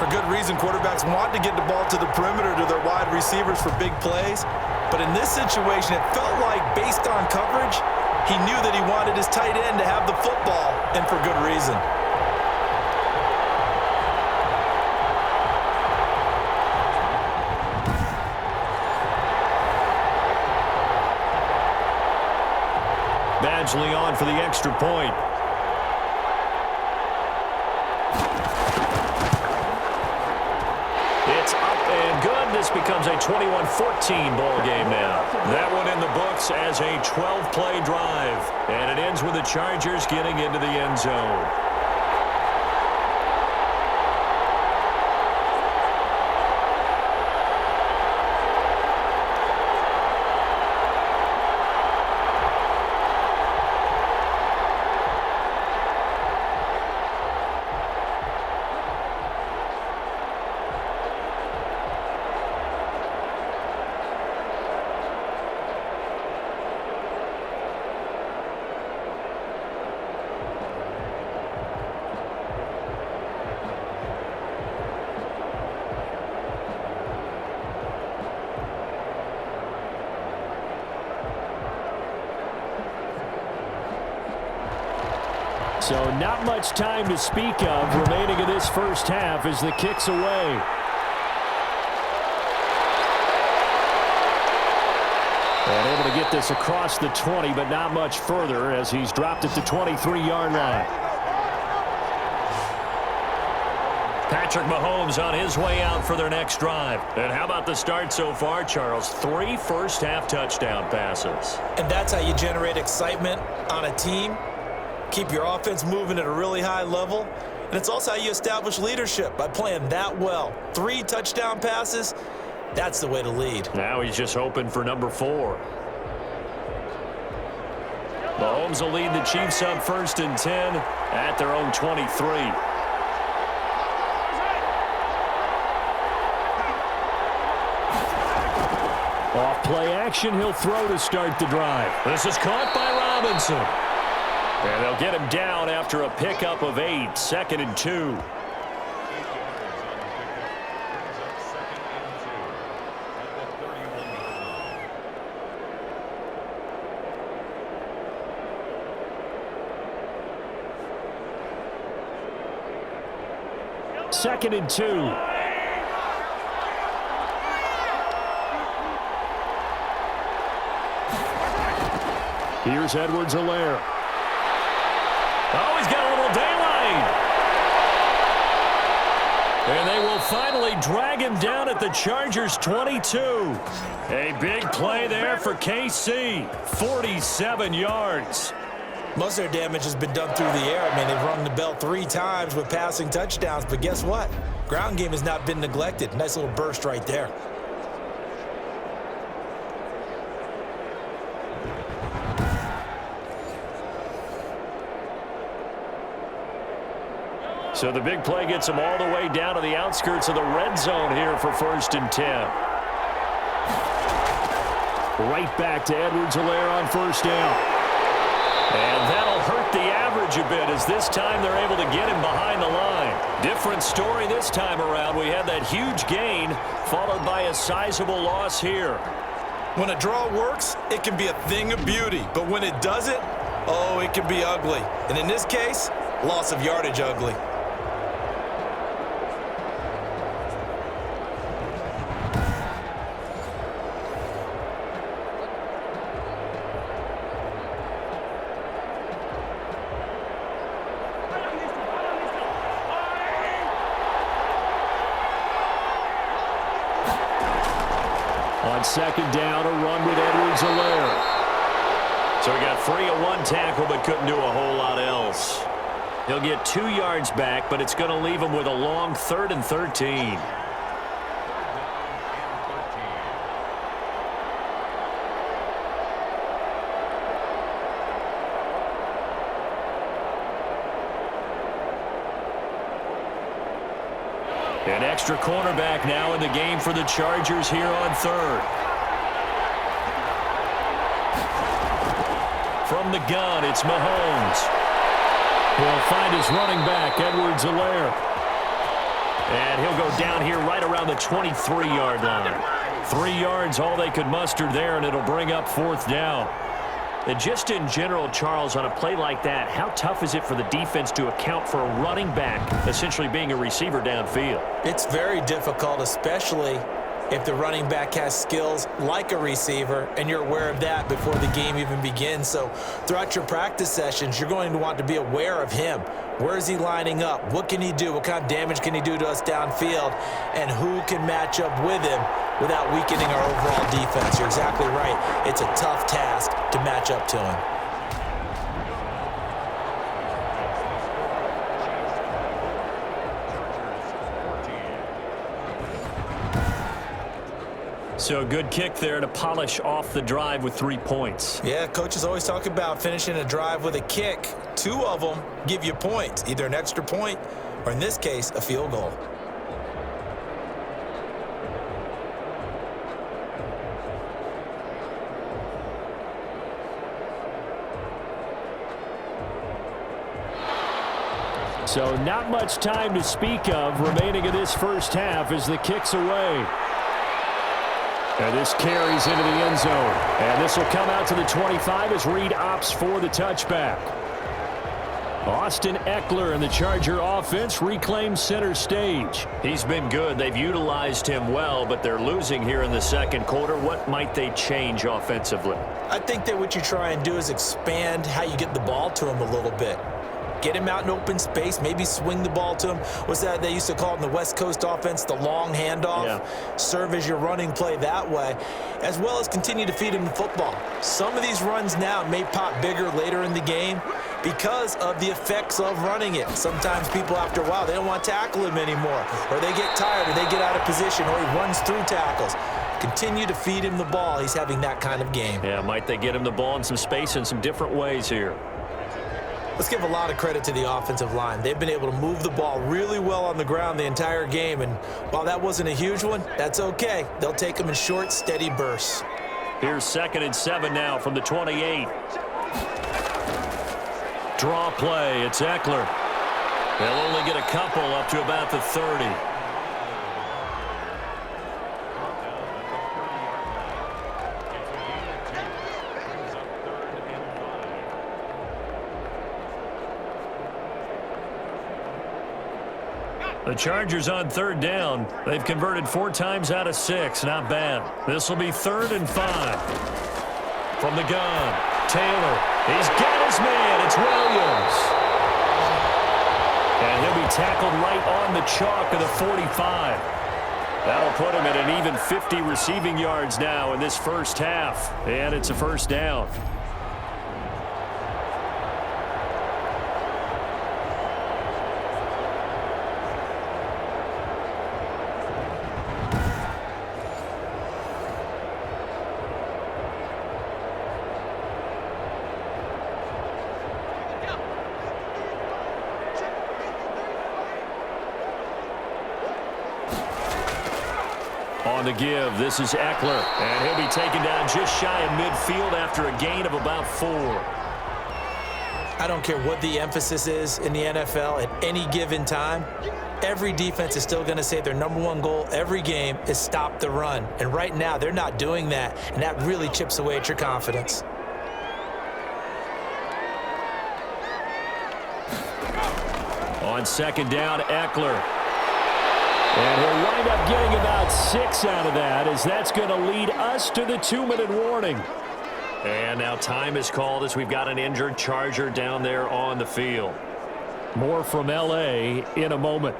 [SPEAKER 3] For good reason, quarterbacks want to get the ball to the perimeter to their wide receivers for big plays. But in this situation, it felt like based on coverage, he knew that he wanted his tight end to have the football, and for good reason.
[SPEAKER 2] Badgley on for the extra point. It's up and good. This becomes a 21-14 ball game now. That one in the books as a 12-play drive. And it ends with the Chargers getting into the end zone. So not much time to speak of remaining in this first half as the kick's away. And able to get this across the 20, but not much further as he's dropped it to 23-yard line. Patrick Mahomes on his way out for their next drive. And how about the start so far, Charles? 3 first-half touchdown passes.
[SPEAKER 3] And that's how you generate excitement on a team. Keep your offense moving at a really high level. And it's also how you establish leadership by playing that well. 3 touchdown passes, that's the way to lead.
[SPEAKER 2] Now he's just hoping for number 4. Mahomes will lead the Chiefs on 1st and 10 at their own 23. Off play action, he'll throw to start the drive. This is caught by Robinson. And they'll get him down after a pickup of 8, 2nd and 2. Second and 2. Here's Edwards-Helaire. Oh, he's got a little daylight. And they will finally drag him down at the Chargers' 22. A big play there for KC. 47 yards.
[SPEAKER 3] Most of their damage has been done through the air. I mean, they've rung the bell 3 times with passing touchdowns, but guess what? Ground game has not been neglected. Nice little burst right there.
[SPEAKER 2] So the big play gets them all the way down to the outskirts of the red zone here for 1st and 10. Right back to Edwards-Helaire on 1st down. And that'll hurt the average a bit as this time they're able to get him behind the line. Different story this time around. We had that huge gain followed by a sizable loss here.
[SPEAKER 3] When a draw works, it can be a thing of beauty. But when it doesn't, oh, it can be ugly. And in this case, loss of yardage ugly.
[SPEAKER 2] On 2nd down, a run with Edwards-Helaire. So he got free of 1 tackle but couldn't do a whole lot else. He'll get 2 yards back, but it's going to leave him with a long 3rd and 13. An extra cornerback now in the game for the Chargers here on 3rd. From the gun, it's Mahomes. He'll find his running back, Edwards-Helaire. And he'll go down here right around the 23-yard line. 3 yards, all they could muster there, and it'll bring up 4th down. And just in general, Charles, on a play like that, how tough is it for the defense to account for a running back essentially being a receiver downfield?
[SPEAKER 3] It's very difficult, especially if the running back has skills like a receiver, and you're aware of that before the game even begins. So throughout your practice sessions, you're going to want to be aware of him. Where is he lining up? What can he do? What kind of damage can he do to us downfield? And who can match up with him without weakening our overall defense? You're exactly right. It's a tough task to match up to him.
[SPEAKER 2] So a good kick there to polish off the drive with 3 points.
[SPEAKER 3] Yeah, coaches always talk about finishing a drive with a kick. 2 of them give you points, either an extra point or, in this case, a field goal.
[SPEAKER 2] So not much time to speak of remaining in this first half as the kick's away. And this carries into the end zone. And this will come out to the 25 as Reed opts for the touchback. Austin Eckler and the Charger offense reclaims center stage.
[SPEAKER 4] He's been good. They've utilized him well, but they're losing here in the second quarter. What might they change offensively?
[SPEAKER 3] I think that what you try and do is expand how you get the ball to him a little bit. Get him out in open space, maybe swing the ball to him. What's that they used to call in the West Coast offense, the long handoff? Yeah. Serve as your running play that way, as well as continue to feed him the football. Some of these runs now may pop bigger later in the game because of the effects of running it. Sometimes people, after a while, they don't want to tackle him anymore, or they get tired, or they get out of position, or he runs through tackles. Continue to feed him the ball. He's having that kind of game.
[SPEAKER 4] Yeah, might they get him the ball in some space in some different ways here?
[SPEAKER 3] Let's give a lot of credit to the offensive line. They've been able to move the ball really well on the ground the entire game, and while that wasn't a huge one, that's okay. They'll take them in short, steady bursts.
[SPEAKER 4] Here's 2nd and 7 now from the 28. Draw play. It's Eckler. They'll only get a couple up to about the 30. The Chargers on 3rd down. They've converted 4 times out of 6. Not bad. This will be 3rd and 5. From the gun, Taylor. He's got his man. It's Williams. And he'll be tackled right on the chalk of the 45. That'll put him at an even 50 receiving yards now in this first half. And it's a first down. On the give, this is Eckler, and he'll be taken down just shy of midfield after a gain of about 4.
[SPEAKER 3] I don't care what the emphasis is in the NFL at any given time. Every defense is still going to say their #1 goal every game is stop the run. And right now, they're not doing that, and that really chips away at your confidence.
[SPEAKER 4] On 2nd down, Eckler.
[SPEAKER 2] And he'll wind up getting about 6 out of that, as that's going to lead us to the 2-minute warning.
[SPEAKER 4] And now time is called as we've got an injured Charger down there on the field.
[SPEAKER 2] More from L.A. in a moment.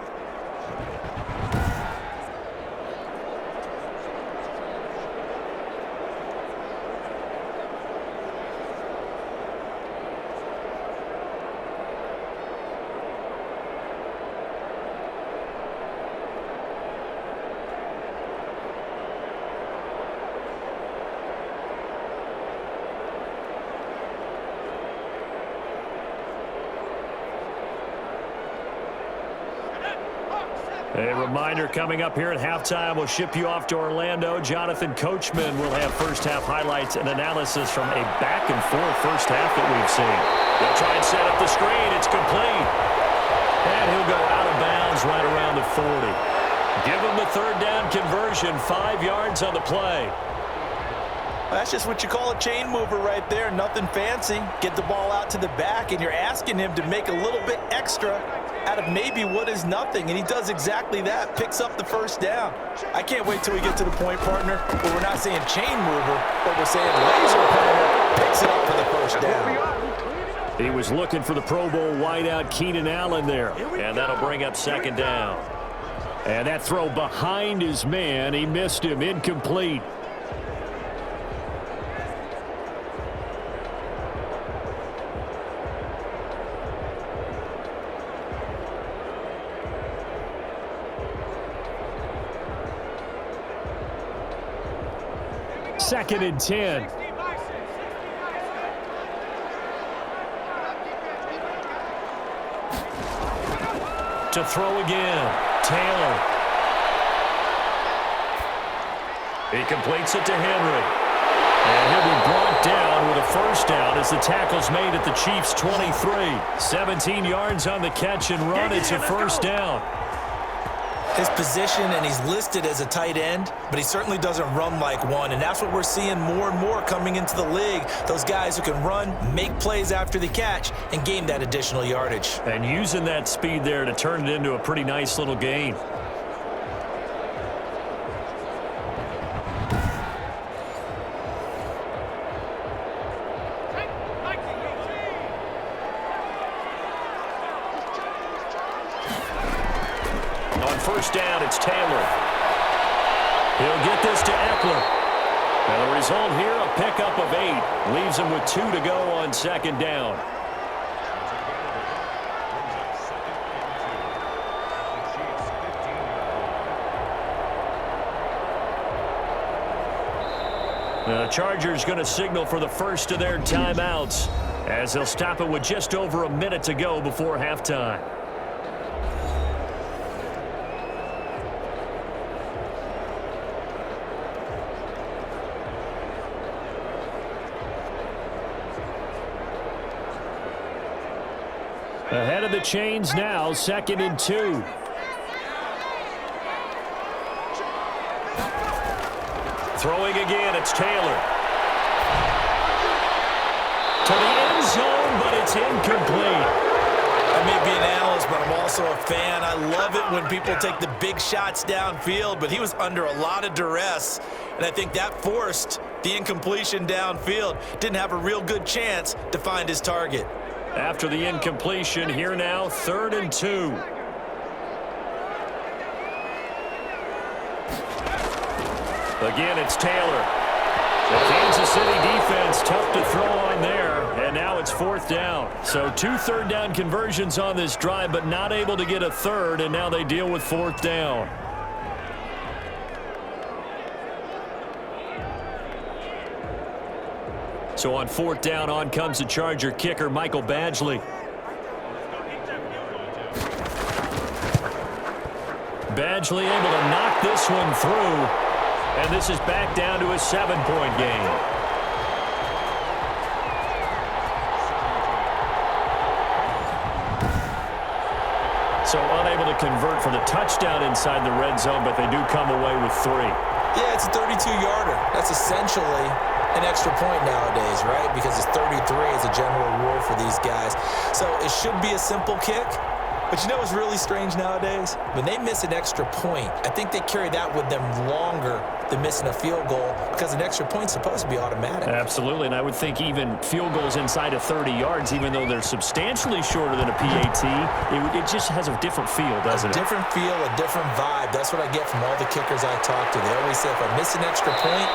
[SPEAKER 2] A reminder coming up here at halftime. We'll ship you off to Orlando. Jonathan Coachman will have first-half highlights and analysis from a back-and-forth first half that we've seen.
[SPEAKER 4] They'll try and set up the screen. It's complete.
[SPEAKER 2] And he'll go out of bounds right around the 40.
[SPEAKER 4] Give him the 3rd down conversion. 5 yards on the play.
[SPEAKER 3] That's just what you call a chain mover right there. Nothing fancy. Get the ball out to the back, and you're asking him to make a little bit extra out of maybe what is nothing, and he does exactly that, picks up the first down. I can't wait till we get to the point, partner, where we're not saying chain mover, but we're saying laser pointer picks it up for the first down.
[SPEAKER 2] He was looking for the Pro Bowl wideout Keenan Allen there.
[SPEAKER 4] And that'll bring up 2nd down.
[SPEAKER 2] And that throw behind his man, he missed him, incomplete. Second and 10.
[SPEAKER 4] To throw again, Taylor. He completes it to Henry.
[SPEAKER 2] And he'll be brought down with a first down as the tackle's made at the Chiefs' 23. 17 yards on the catch and run. It's a first down.
[SPEAKER 3] his position, and he's listed as a tight end, but he certainly doesn't run like one, and that's what we're seeing more and more coming into the league. Those guys who can run, make plays after the catch, and gain that additional yardage.
[SPEAKER 4] And using that speed there to turn it into a pretty nice little gain. First down, it's Taylor. He'll get this to Eckler. And the result here, a pickup of 8. Leaves him with 2 to go on second down. The Chargers going to signal for the first of their timeouts as they'll stop it with just over a minute to go before halftime. Ahead of the chains now, 2nd and 2. Throwing again, it's Taylor. To the end zone, but it's incomplete.
[SPEAKER 3] I may be an analyst, but I'm also a fan. I love it when people take the big shots downfield, but he was under a lot of duress, and I think that forced the incompletion downfield. Didn't have a real good chance to find his target.
[SPEAKER 4] After the incompletion, here now, 3rd and 2. Again, it's Taylor. The Kansas City defense, tough to throw on there, and now it's 4th down. So 2 third-down conversions on this drive, but not able to get a third, and now they deal with 4th down. So on 4th down, on comes the Charger kicker, Michael Badgley. Badgley able to knock this one through, and this is back down to a 7-point game. So unable to convert for the touchdown inside the red zone, but they do come away with 3.
[SPEAKER 3] Yeah, it's a 32-yarder. That's essentially an extra point nowadays, right? Because it's 33 as a general rule for these guys. So it should be a simple kick. But you know what's really strange nowadays? When they miss an extra point, I think they carry that with them longer than missing a field goal because an extra point's supposed to be automatic.
[SPEAKER 4] Absolutely, and I would think even field goals inside of 30 yards, even though they're substantially shorter than a PAT, it just has a different feel, doesn't it?
[SPEAKER 3] A different feel, a different vibe. That's what I get from all the kickers I talk to. They always say if I miss an extra point,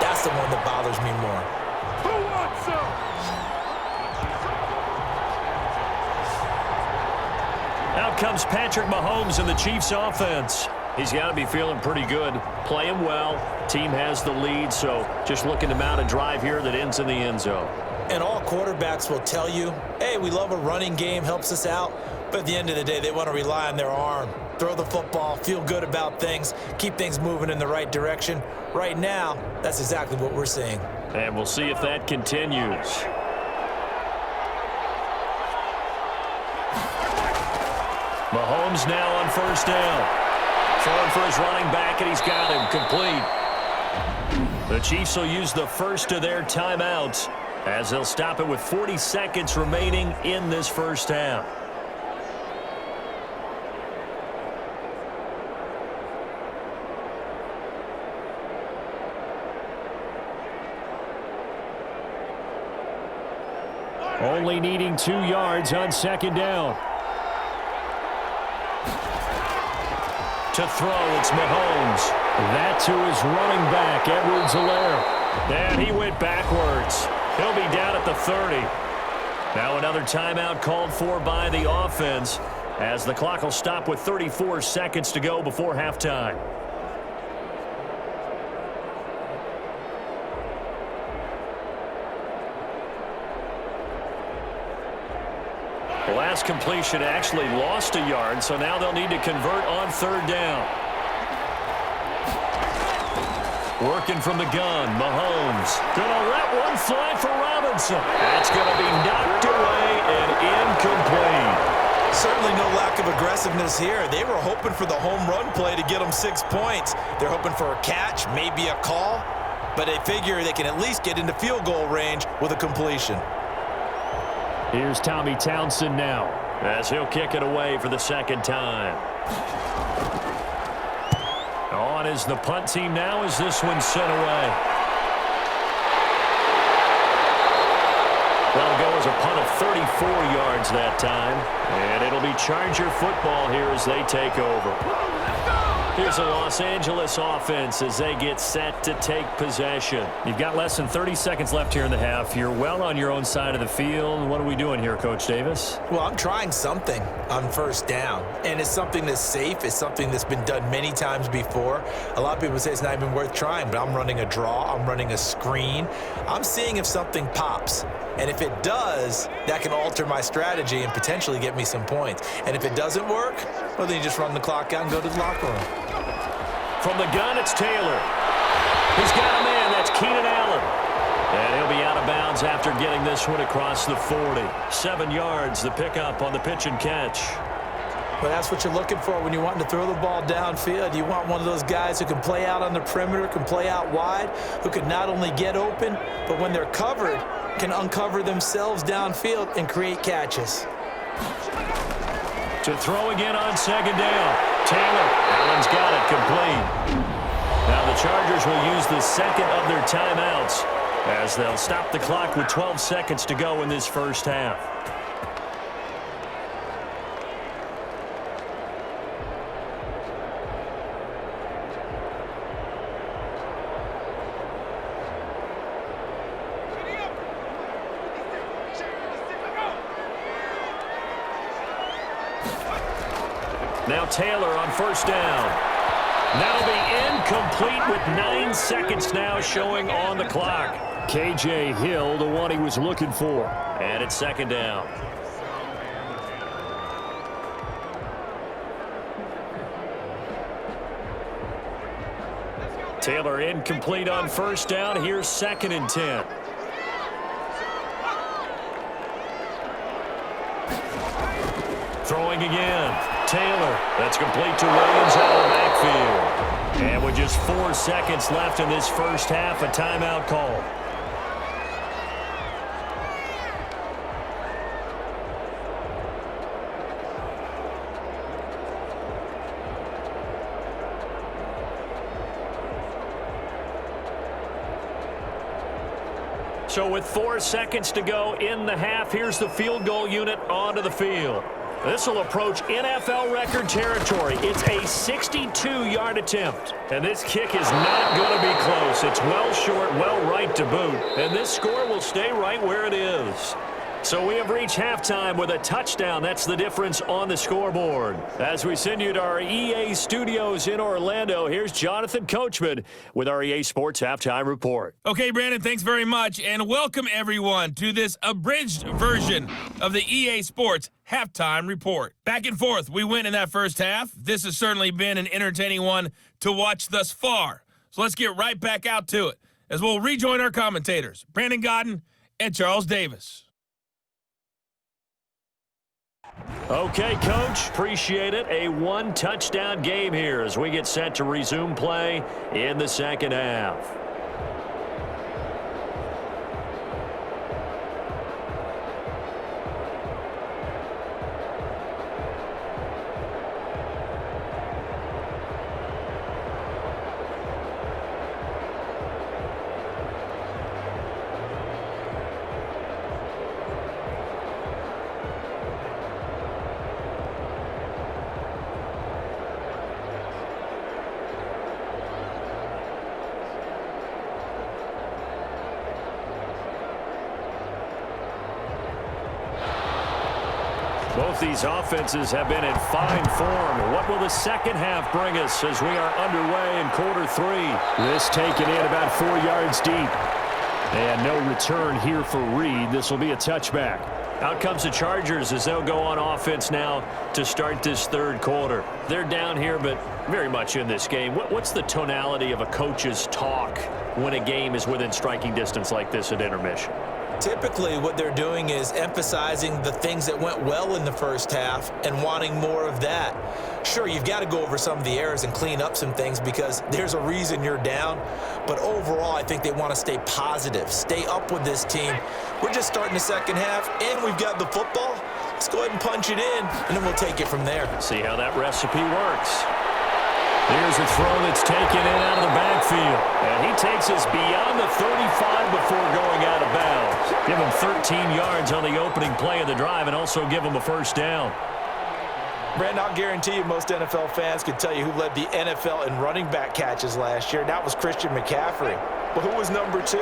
[SPEAKER 3] that's the one that bothers me more.
[SPEAKER 1] Who wants some?
[SPEAKER 4] Out comes Patrick Mahomes in the Chiefs offense. He's got to be feeling pretty good, playing well. Team has the lead, so just looking to mount a drive here that ends in the end zone.
[SPEAKER 3] And all quarterbacks will tell you, hey, we love a running game, helps us out. But at the end of the day, they want to rely on their arm. Throw the football, feel good about things, keep things moving in the right direction. Right now, that's exactly what we're seeing.
[SPEAKER 4] And we'll see if that continues. Mahomes now on 1st down. Throwing for his running back, and he's got him complete. The Chiefs will use the first of their timeouts as they'll stop it with 40 seconds remaining in this first half. Only needing 2 yards on 2nd down. To throw, it's Mahomes. That to his running back, Edwards-Helaire. And he went backwards. He'll be down at the 30. Now another timeout called for by the offense as the clock will stop with 34 seconds to go before halftime. The last completion actually lost a yard, so now they'll need to convert on 3rd down. Working from the gun, Mahomes. Gonna let one fly for Robinson. That's gonna be knocked away and incomplete.
[SPEAKER 3] Certainly no lack of aggressiveness aggressiveness here. They were hoping for the home run play to get them 6 points. They're hoping for a catch, maybe a call, but they figure they can at least get into field goal range with a completion.
[SPEAKER 2] Here's Tommy Townsend now,
[SPEAKER 4] as he'll kick it away for the second time. On is the punt team now as this one's sent away. That'll go as a punt of 34 yards that time. And it'll be Charger football here as they take over. Here's a Los Angeles offense as they get set to take possession.
[SPEAKER 2] You've got less than 30 seconds left here in the half. You're well on your own side of the field. What are we doing here, Coach Davis?
[SPEAKER 3] Well, I'm trying something on first down, and it's something that's safe. It's something that's been done many times before. A lot of people say it's not even worth trying, but I'm running a draw. I'm running a screen. I'm seeing if something pops. And if it does, that can alter my strategy and potentially get me some points. And if it doesn't work, well, then you just run the clock out and go to the locker room.
[SPEAKER 4] From the gun, it's Taylor. He's got a man. That's Keenan Allen. And he'll be out of bounds after getting this one across the 40. 7 yards, the pickup on the pitch and catch.
[SPEAKER 3] Well, that's what you're looking for when you're wanting to throw the ball downfield. You want one of those guys who can play out on the perimeter, can play out wide, who can not only get open, but when they're covered, can uncover themselves downfield and create catches.
[SPEAKER 4] To throw again on second down. Taylor. Allen's got it complete. Now the Chargers will use the second of their timeouts as they'll stop the clock with 12 seconds to go in this first half. Now Taylor on first down. That'll be incomplete with 9 seconds now showing on the clock.
[SPEAKER 2] K.J. Hill, the one he was looking for.
[SPEAKER 4] And it's second down. Taylor incomplete on first down. Here's 2nd and 10. Throwing again. Taylor. That's complete to Williams out of the backfield. And with just 4 seconds left in this first half, a timeout call. So with 4 seconds to go in the half, here's the field goal unit onto the field. This will approach NFL record territory. It's a 62-yard attempt. And this kick is not going to be close. It's well short, well right to boot. And this score will stay right where it is. So we have reached halftime with a touchdown. That's the difference on the scoreboard. As we send you to our EA studios in Orlando, here's Jonathan Coachman with our EA Sports Halftime Report.
[SPEAKER 5] Okay, Brandon, thanks very much, and welcome everyone to this abridged version of the EA Sports Halftime Report. Back and forth, we win in that first half. This has certainly been an entertaining one to watch thus far. So let's get right back out to it as we'll rejoin our commentators, Brandon Godden and Charles Davis.
[SPEAKER 4] Okay, Coach, appreciate it. A one-touchdown game here as we get set to resume play in the second half. Both these offenses have been in fine form. What will the second half bring us as we are underway in quarter 3?
[SPEAKER 2] This taken in about 4 yards deep. And no return here for Reed. This will be a touchback.
[SPEAKER 4] Out comes the Chargers as they'll go on offense now to start this third quarter. They're down here, but very much in this game. What's the tonality of a coach's talk when a game is within striking distance like this at intermission?
[SPEAKER 3] Typically, what they're doing is emphasizing the things that went well in the first half and wanting more of that. Sure, you've got to go over some of the errors and clean up some things because there's a reason you're down. But overall, I think they want to stay positive, stay up with this team. We're just starting the second half, and we've got the football. Let's go ahead and punch it in, and then we'll take it from there.
[SPEAKER 4] See how that recipe works. Here's a throw that's taken in out of the backfield. And he takes us beyond the 35 before going out of bounds. Give him 13 yards on the opening play of the drive and also give him a first down.
[SPEAKER 3] Brandon, I'll guarantee you most NFL fans could tell you who led the NFL in running back catches last year. That was Christian McCaffrey. But who was number 2?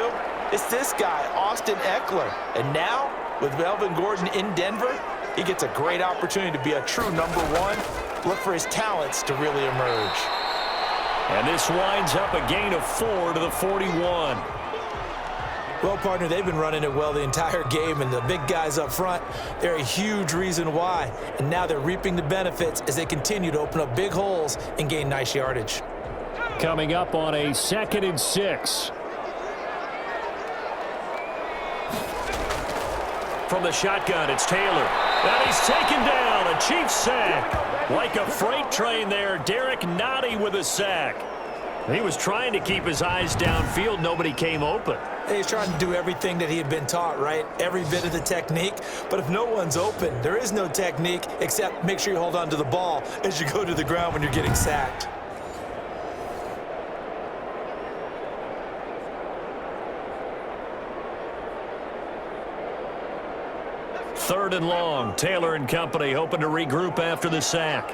[SPEAKER 3] It's this guy, Austin Eckler. And now, with Melvin Gordon in Denver, he gets a great opportunity to be a true number 1. Look for his talents to really emerge.
[SPEAKER 4] And this winds up a gain of 4 to the 41.
[SPEAKER 3] Well, partner, they've been running it well the entire game, and the big guys up front, they're a huge reason why. And now they're reaping the benefits as they continue to open up big holes and gain nice yardage.
[SPEAKER 2] Coming up on a 2nd and 6.
[SPEAKER 4] From the shotgun, it's Taylor. And he's taken down, a Chiefs sack. Like a freight train there, Derek Nottie with a sack. He was trying to keep his eyes downfield. Nobody came open.
[SPEAKER 3] He's trying to do everything that he had been taught, right? Every bit of the technique. But if no one's open, there is no technique except make sure you hold on to the ball as you go to the ground when you're getting sacked.
[SPEAKER 4] Third and long. Taylor and company hoping to regroup after the sack.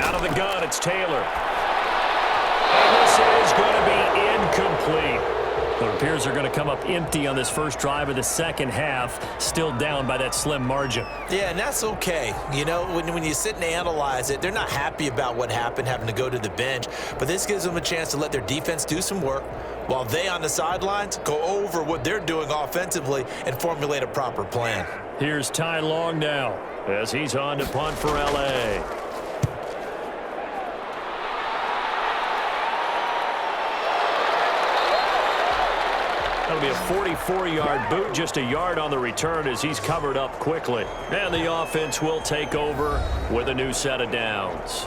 [SPEAKER 4] Out of the gun, it's Taylor. And this is going to be incomplete. It appears they're going to come up empty on this first drive of the second half, still down by that slim margin.
[SPEAKER 3] Yeah, and that's okay. You know, when you sit and analyze it, they're not happy about what happened, having to go to the bench. But this gives them a chance to let their defense do some work while they on the sidelines go over what they're doing offensively and formulate a proper plan.
[SPEAKER 4] Here's Ty Long now as he's on to punt for L.A. That'll be a 44-yard boot, just a yard on the return as he's covered up quickly. And the offense will take over with a new set of downs.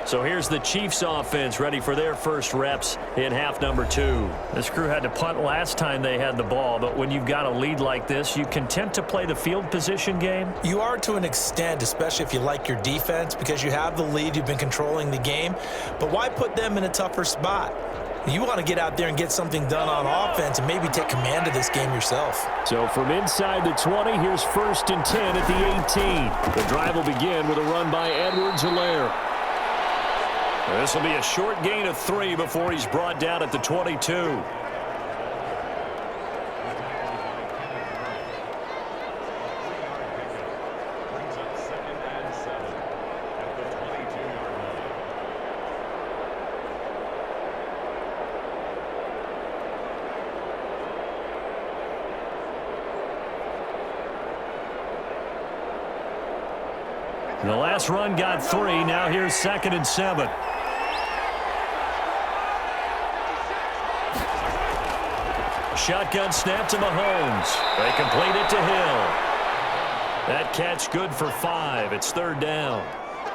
[SPEAKER 4] So here's the Chiefs offense ready for their first reps in half number 2. This crew had to punt last time they had the ball, but when you've got a lead like this, you content to play the field position game?
[SPEAKER 3] You are to an extent, especially if you like your defense, because you have the lead, you've been controlling the game. But why put them in a tougher spot? You want to get out there and get something done on offense and maybe take command of this game yourself.
[SPEAKER 2] So from inside the 20, here's 1st and 10 at the 18. The drive will begin with a run by Edwards-Helaire.
[SPEAKER 4] This will be a short gain of 3 before he's brought down at the 22. The last run got 3. Now here's 2nd and 7. Shotgun snap to Mahomes. They complete it to Hill. That catch good for 5. It's 3rd down.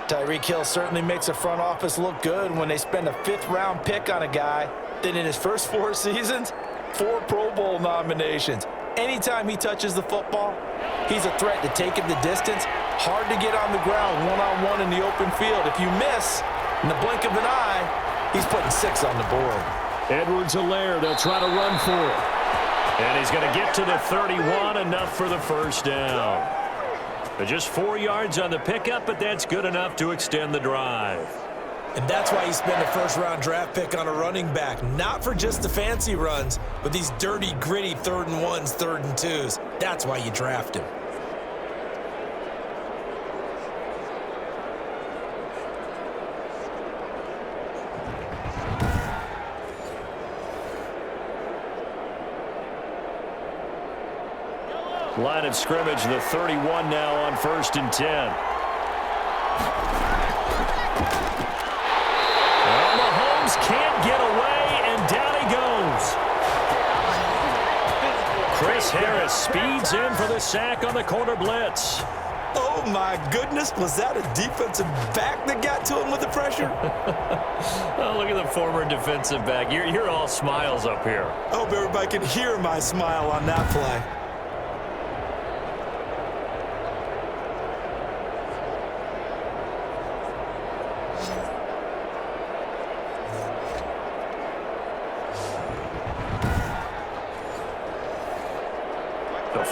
[SPEAKER 3] Tyreek Hill certainly makes the front office look good when they spend a 5th-round pick on a guy. Then in his first 4 seasons, 4 Pro Bowl nominations. Anytime he touches the football, he's a threat to take him the distance. Hard to get on the ground one-on-one in the open field. If you miss, in the blink of an eye, he's putting 6 on the board.
[SPEAKER 2] Edwards-Helaire, they'll try to run for it.
[SPEAKER 4] And he's going to get to the 31, enough for the first down. But just 4 yards on the pickup, but that's good enough to extend the drive.
[SPEAKER 3] And that's why you spend a first-round draft pick on a running back. Not for just the fancy runs, but these dirty, gritty 3rd and 1s, 3rd and 2s. That's why you draft him.
[SPEAKER 4] Line of scrimmage, the 31 now on 1st and 10.
[SPEAKER 2] As Harris speeds in for the sack on the corner blitz.
[SPEAKER 3] Oh, my goodness. Was that a defensive back that got to him with the pressure?
[SPEAKER 4] Oh, look at the former defensive back. You're all smiles up here.
[SPEAKER 3] I hope everybody can hear my smile on that play.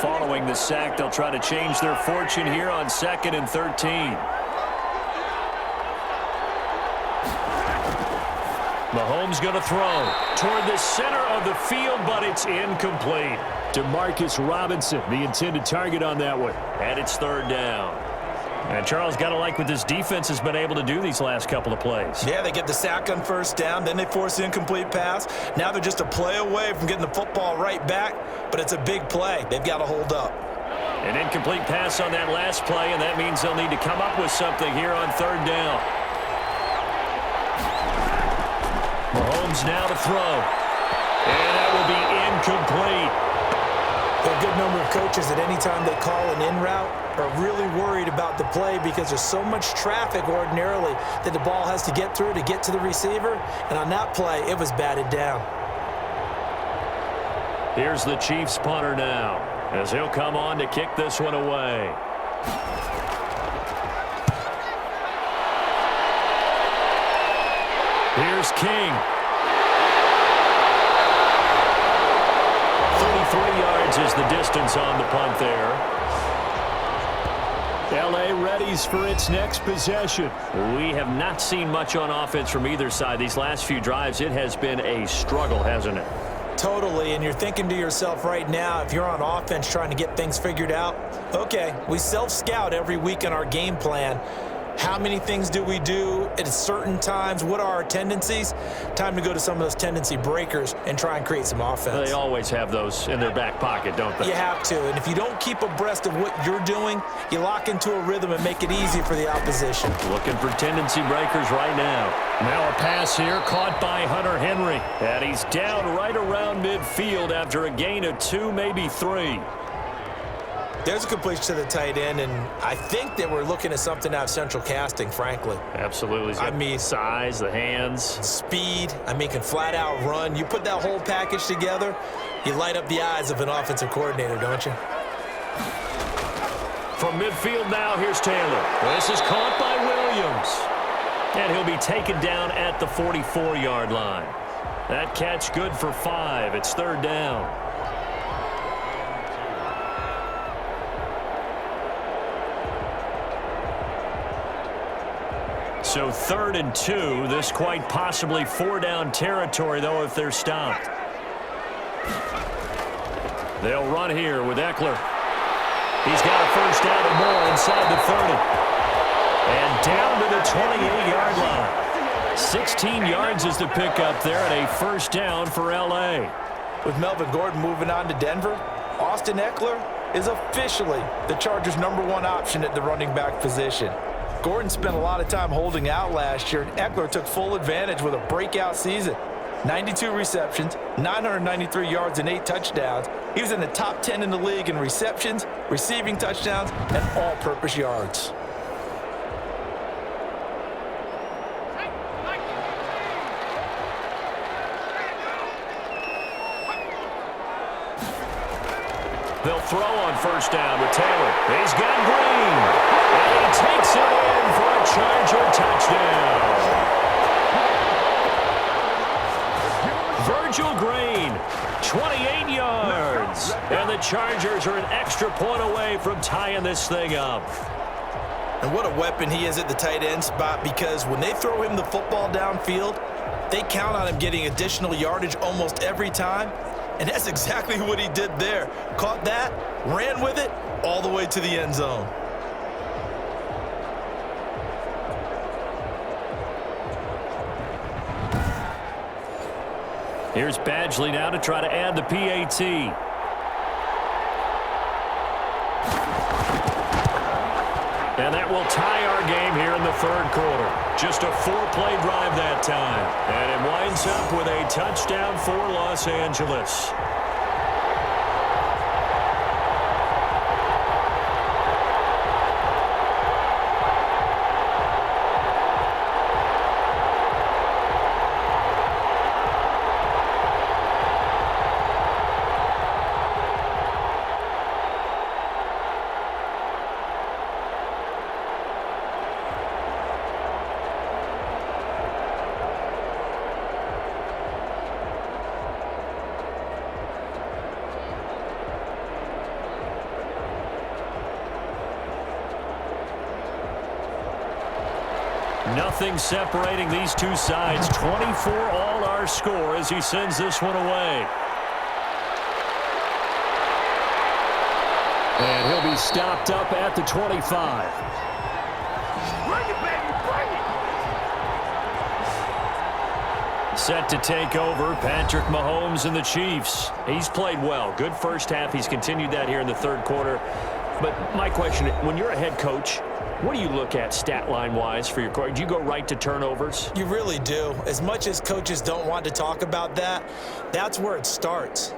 [SPEAKER 2] Following the sack, they'll try to change their fortune here on 2nd and 13. Mahomes going to throw toward the center of the field, but it's incomplete. Demarcus Robinson, the intended target on that one. And it's 3rd down. And Charles, got to like what this defense has been able to do these last couple of plays.
[SPEAKER 3] Yeah, they get the sack on 1st down, then they force the incomplete pass. Now they're just a play away from getting the football right back, but it's a big play. They've got to hold up.
[SPEAKER 2] An incomplete pass on that last play, and that means they'll need to come up with something here on 3rd down. Mahomes now to throw. And that will be incomplete.
[SPEAKER 3] There are a good number of coaches that any time they call an in route are really worried about the play because there's so much traffic ordinarily that the ball has to get through to get to the receiver. And on that play, it was batted down.
[SPEAKER 2] Here's the Chiefs punter now as he'll come on to kick this one away. Here's King. 33 yards is the distance on the punt there. L.A. readies for its next possession. We have not seen much on offense from either side. These last few drives, it has been a struggle, hasn't it?
[SPEAKER 3] Totally, and you're thinking to yourself right now, if you're on offense trying to get things figured out, okay, we self-scout every week in our game plan. How many things do we do at certain times? What are our tendencies? Time to go to some of those tendency breakers and try and create some offense.
[SPEAKER 2] They always have those in their back pocket, don't they?
[SPEAKER 3] You have to, and if you don't keep abreast of what you're doing, you lock into a rhythm and make it easy for the opposition.
[SPEAKER 2] Looking for tendency breakers right now. Now a pass here caught by Hunter Henry. And he's down right around midfield after a gain of 2, maybe 3.
[SPEAKER 3] There's a completion to the tight end, and I think that we're looking at something out of central casting, frankly.
[SPEAKER 2] Absolutely. I mean, size, the hands.
[SPEAKER 3] Speed. I mean, can flat out run. You put that whole package together, you light up the eyes of an offensive coordinator, don't you?
[SPEAKER 2] From midfield now, here's Taylor. This is caught by Williams. And he'll be taken down at the 44-yard line. That catch good for 5. It's 3rd down. So 3rd and 2. This quite possibly 4-down territory, though, if they're stopped. They'll run here with Eckler. He's got a 1st down and more inside the 30. And down to the 28-yard line. 16 yards is the pickup there and a 1st down for L.A.
[SPEAKER 3] With Melvin Gordon moving on to Denver, Austin Eckler is officially the Chargers' #1 option at the running back position. Gordon spent a lot of time holding out last year, and Eckler took full advantage with a breakout season. 92 receptions, 993 yards, and 8 touchdowns. He was in the top 10 in the league in receptions, receiving touchdowns, and all-purpose yards.
[SPEAKER 2] They'll throw on 1st down with Taylor. He's got Green. And he takes it in for a Charger touchdown. Virgil Green, 28 yards. And the Chargers are an extra point away from tying this thing up.
[SPEAKER 3] And what a weapon he is at the tight end spot, because when they throw him the football downfield, they count on him getting additional yardage almost every time. And that's exactly what he did there. Caught that, ran with it, all the way to the end zone.
[SPEAKER 2] Here's Badgley now to try to add the PAT. And that will tie our game here in the 3rd quarter. Just a 4-play drive that time. And it winds up with a touchdown for Los Angeles.
[SPEAKER 4] Nothing separating these two sides. 24 all our score as he sends this one away.
[SPEAKER 2] And he'll be stopped up at the 25.
[SPEAKER 6] Bring it, baby, bring it!
[SPEAKER 4] Set to take over, Patrick Mahomes and the Chiefs. He's played well. Good first half. He's continued that here in the third quarter. But my question, when you're a head coach, what do you look at stat line-wise for your quarterback? Do you go right to turnovers?
[SPEAKER 3] You really do. As much as coaches don't want to talk about that, that's where it starts.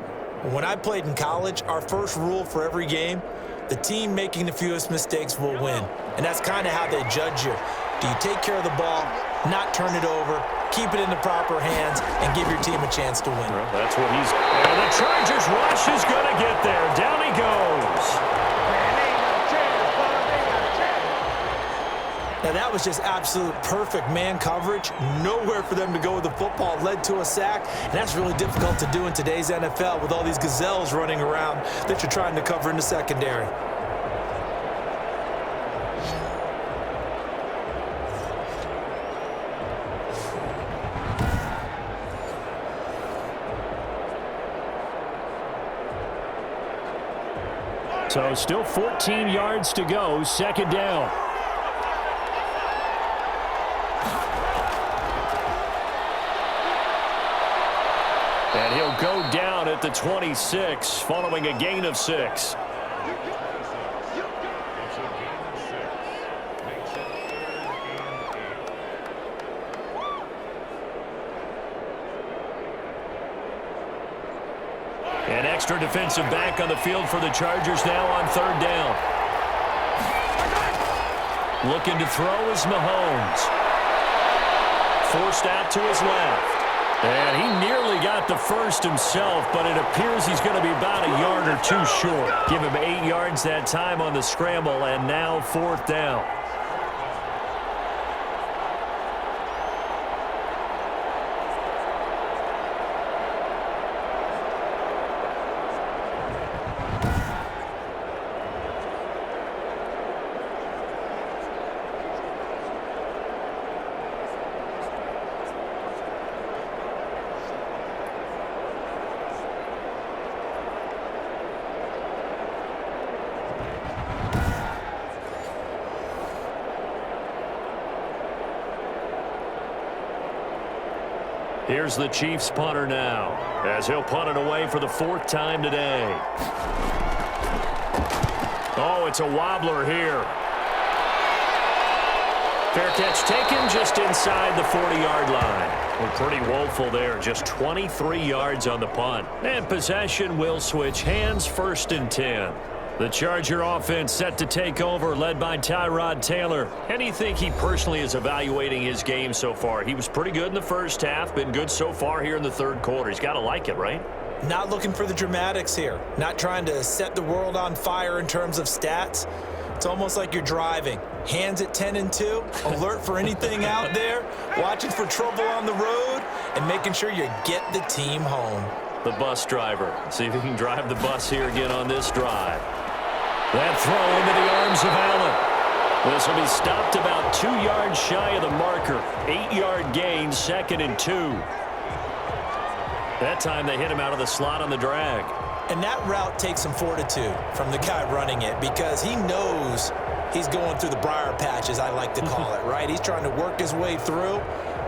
[SPEAKER 3] When I played in college, our first rule for every game, the team making the fewest mistakes will win. And that's kind of how they judge you. Do you take care of the ball, not turn it over, keep it in the proper hands, and give your team a chance to win?
[SPEAKER 4] Well, that's what he's... And the Chargers rush is going to get there. Down he goes.
[SPEAKER 3] Now, that was just absolute perfect man coverage. Nowhere for them to go with the football. Led to a sack. And that's really difficult to do in today's NFL with all these gazelles running around that you're trying to cover in the secondary.
[SPEAKER 2] So still 14 yards to go. Second down. And he'll go down at the 26 following a gain of 6.
[SPEAKER 4] An extra defensive back on the field for the Chargers now on third down. Looking to throw is Mahomes. Forced out to his left. And he nearly got the first himself, but it appears he's going to be about a yard or two short. Give him 8 yards that time on the scramble, and now fourth down. Here's the Chiefs punter now, as he'll punt it away for the 4th time today. Oh, it's a wobbler here. Fair catch taken just inside the 40-yard line. We're pretty woeful there, just 23 yards on the punt. And possession will switch hands, 1st and 10. The Charger offense set to take over, led by Tyrod Taylor. How do you think he personally is evaluating his game so far? He was pretty good in the first half, been good so far here in the third quarter. He's got to like it, right?
[SPEAKER 3] Not looking for the dramatics here. Not trying to set the world on fire in terms of stats. It's almost like you're driving. Hands at 10 and 2, alert for anything out there, watching for trouble on the road, and making sure you get the team home.
[SPEAKER 4] The bus driver. See if he can drive the bus here again on this drive. That throw into the arms of Allen. This will be stopped about 2 yards shy of the marker. 8-yard gain, 2nd and 2. That time they hit him out of the slot on the drag.
[SPEAKER 3] And that route takes some fortitude from the guy running it because he knows he's going through the briar patch, as I like to call it, right? He's trying to work his way through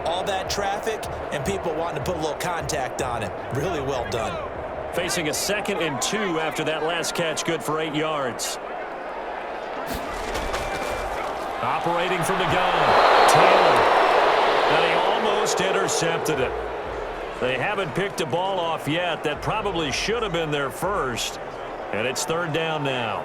[SPEAKER 3] all that traffic and people wanting to put a little contact on him. Really well done.
[SPEAKER 4] Facing a 2nd and 2 after that last catch, good for 8 yards. Operating from the gun, Taylor. And he almost intercepted it. They haven't picked a ball off yet. That probably should have been their first. And it's 3rd down now.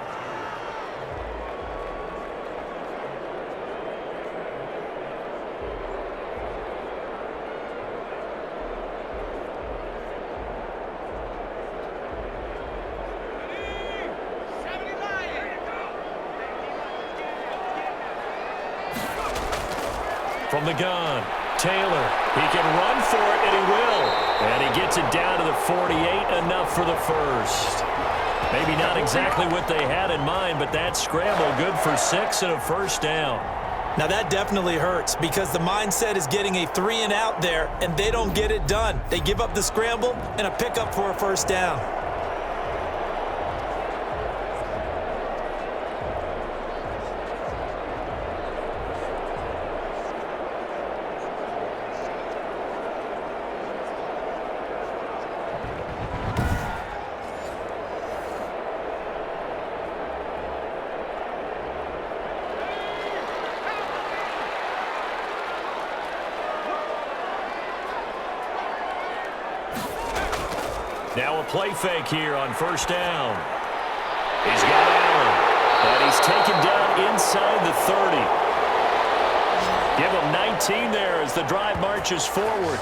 [SPEAKER 4] From the gun, Taylor. He can run for it, and he will. And he gets it down to the 48, enough for the first. Maybe not exactly what they had in mind, but that scramble good for 6 and a first down.
[SPEAKER 3] Now that definitely hurts because the mindset is getting a 3-and-out there, and they don't get it done. They give up the scramble and a pickup for a first down.
[SPEAKER 4] Now a play fake here on first down. He's got Allen, and he's taken down inside the 30. Give him 19 there as the drive marches forward.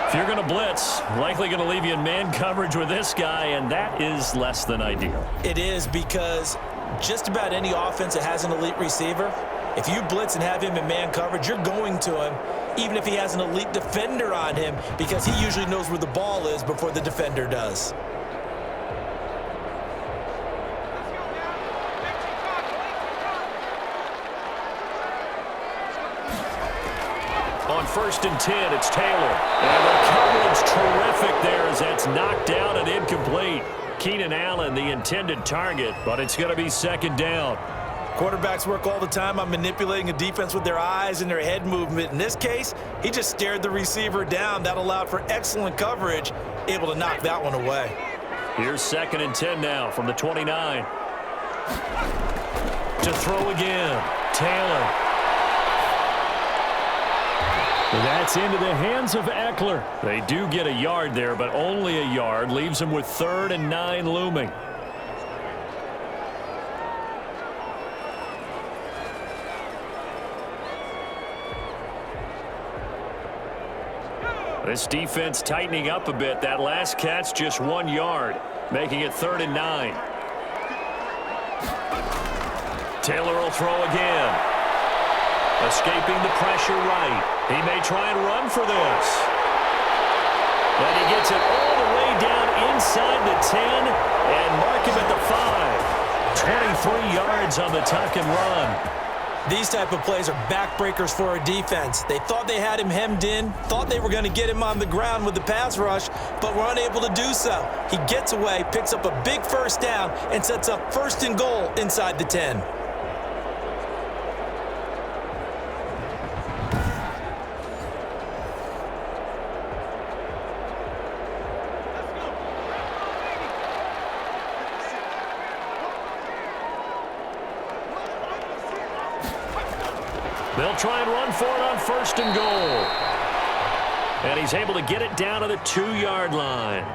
[SPEAKER 4] If you're going to blitz, likely going to leave you in man coverage with this guy, and that is less than ideal.
[SPEAKER 3] It is because just about any offense that has an elite receiver, if you blitz and have him in man coverage, you're going to him, even if he has an elite defender on him, because he usually knows where the ball is before the defender does.
[SPEAKER 4] On 1st and 10, it's Taylor. And the coverage terrific there as that's knocked down and incomplete. Keenan Allen, the intended target, but it's going to be second down.
[SPEAKER 3] Quarterbacks work all the time on manipulating a defense with their eyes and their head movement. In this case, he just stared the receiver down. That allowed for excellent coverage, able to knock that one away.
[SPEAKER 4] Here's 2nd and 10 now from the 29. To throw again, Taylor.
[SPEAKER 2] That's into the hands of Eckler.
[SPEAKER 4] They do get a yard there, but only a yard. Leaves them with 3rd and 9 looming. This defense tightening up a bit. That last catch just 1 yard, making it 3rd and 9. Taylor will throw again. Escaping the pressure right. He may try and run for this. But he gets it all the way down inside the 10 and mark him at the 5. 23 yards on the tuck and run.
[SPEAKER 3] These type of plays are backbreakers for a defense. They thought they had him hemmed in, thought they were going to get him on the ground with the pass rush, but were unable to do so. He gets away, picks up a big first down, and sets up 1st and goal inside the 10.
[SPEAKER 4] They'll try and run for it on 1st and goal. And he's able to get it down to the 2-yard line.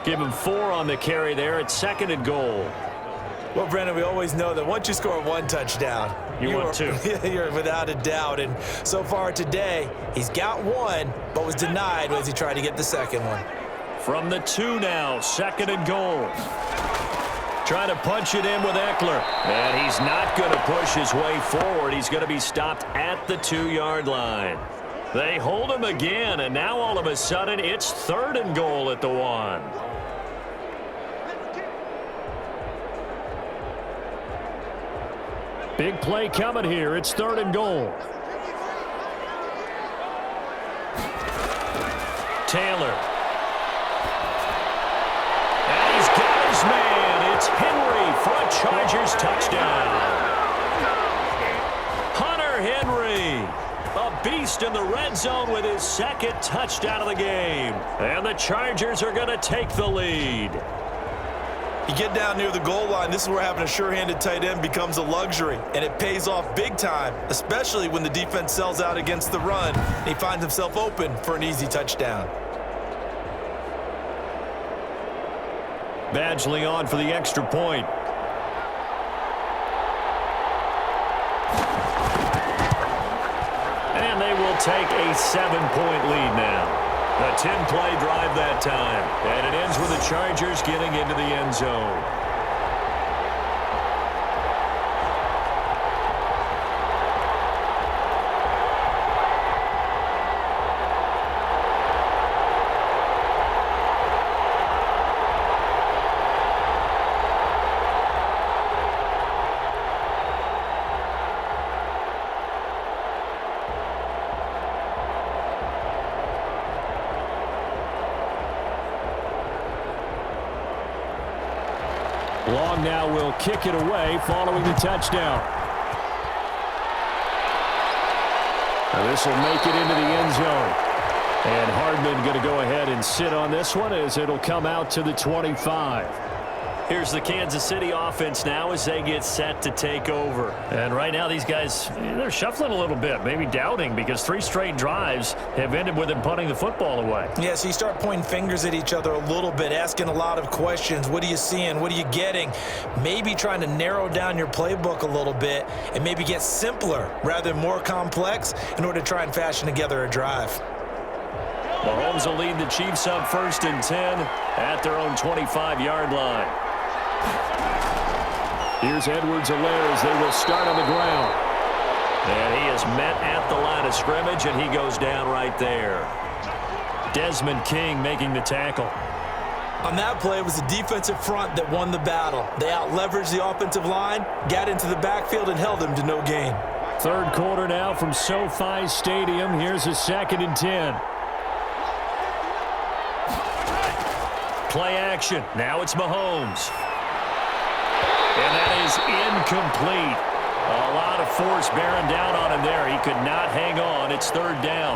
[SPEAKER 4] Give him 4 on the carry there at 2nd and goal.
[SPEAKER 3] Well, Brendan, we always know that once you score 1 touchdown,
[SPEAKER 4] you want 2.
[SPEAKER 3] You're without a doubt. And so far today, he's got 1, but was denied as he tried to get the 2nd one.
[SPEAKER 4] From the 2 now, 2nd and goal. Trying to punch it in with Eckler. And he's not going to push his way forward. He's going to be stopped at the 2-yard line. They hold him again, and now all of a sudden it's 3rd and goal at the 1.
[SPEAKER 2] Big play coming here. It's 3rd and goal.
[SPEAKER 4] Taylor. And he's got his man. It's Henry for a Chargers touchdown. Hunter Henry, a beast in the red zone with his 2nd touchdown of the game. And the Chargers are going to take the lead.
[SPEAKER 3] You get down near the goal line, this is where having a sure-handed tight end becomes a luxury, and it pays off big time, especially when the defense sells out against the run, and he finds himself open for an easy touchdown.
[SPEAKER 4] Badgley on for the extra point. And they will take a 7-point lead now. A 10-play drive that time. And it ends with the Chargers getting into the end zone.
[SPEAKER 2] Long now will kick it away following the touchdown. Now this will make it into the end zone. And Hardman going to go ahead and sit on this one as it'll come out to the 25.
[SPEAKER 4] Here's the Kansas City offense now as they get set to take over. And right now these guys, they're shuffling a little bit, maybe doubting, because 3 straight drives have ended with them punting the football away.
[SPEAKER 3] Yeah, so you start pointing fingers at each other a little bit, asking a lot of questions. What are you seeing? What are you getting? Maybe trying to narrow down your playbook a little bit and maybe get simpler rather than more complex in order to try and fashion together a drive.
[SPEAKER 4] Mahomes will lead the Chiefs up 1st and 10 at their own 25-yard line.
[SPEAKER 2] Here's Edwards-Helaire as they will start on the ground.
[SPEAKER 4] And he is met at the line of scrimmage, and he goes down right there. Desmond King making the tackle.
[SPEAKER 3] On that play, it was the defensive front that won the battle. They out-leveraged the offensive line, got into the backfield, and held them to no gain.
[SPEAKER 2] 3rd quarter now from SoFi Stadium. Here's a 2nd and 10.
[SPEAKER 4] Play action. Now it's Mahomes. And that is incomplete. A lot of force bearing down on him there. He could not hang on. It's 3rd down.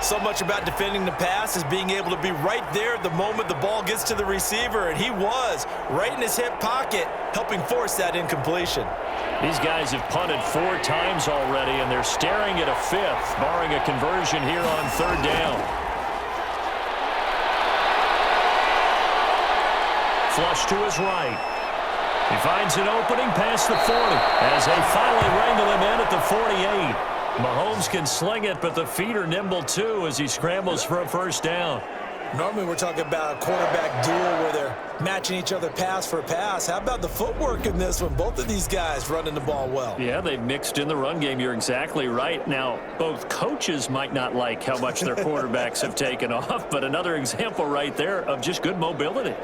[SPEAKER 3] So much about defending the pass is being able to be right there at the moment the ball gets to the receiver, and he was right in his hip pocket, helping force that incompletion.
[SPEAKER 4] These guys have punted 4 times already, and they're staring at a 5th, barring a conversion here on 3rd down. Flush to his right. He finds an opening past the 40 as they finally wrangle him in at the 48. Mahomes can sling it, but the feet are nimble too as he scrambles for a 1st down.
[SPEAKER 3] Normally we're talking about a quarterback duel where they're matching each other pass for pass. How about the footwork in this one? Both of these guys running the ball well.
[SPEAKER 4] Yeah, they've mixed in the run game. You're exactly right. Now, both coaches might not like how much their quarterbacks have taken off, but another example right there of just good mobility.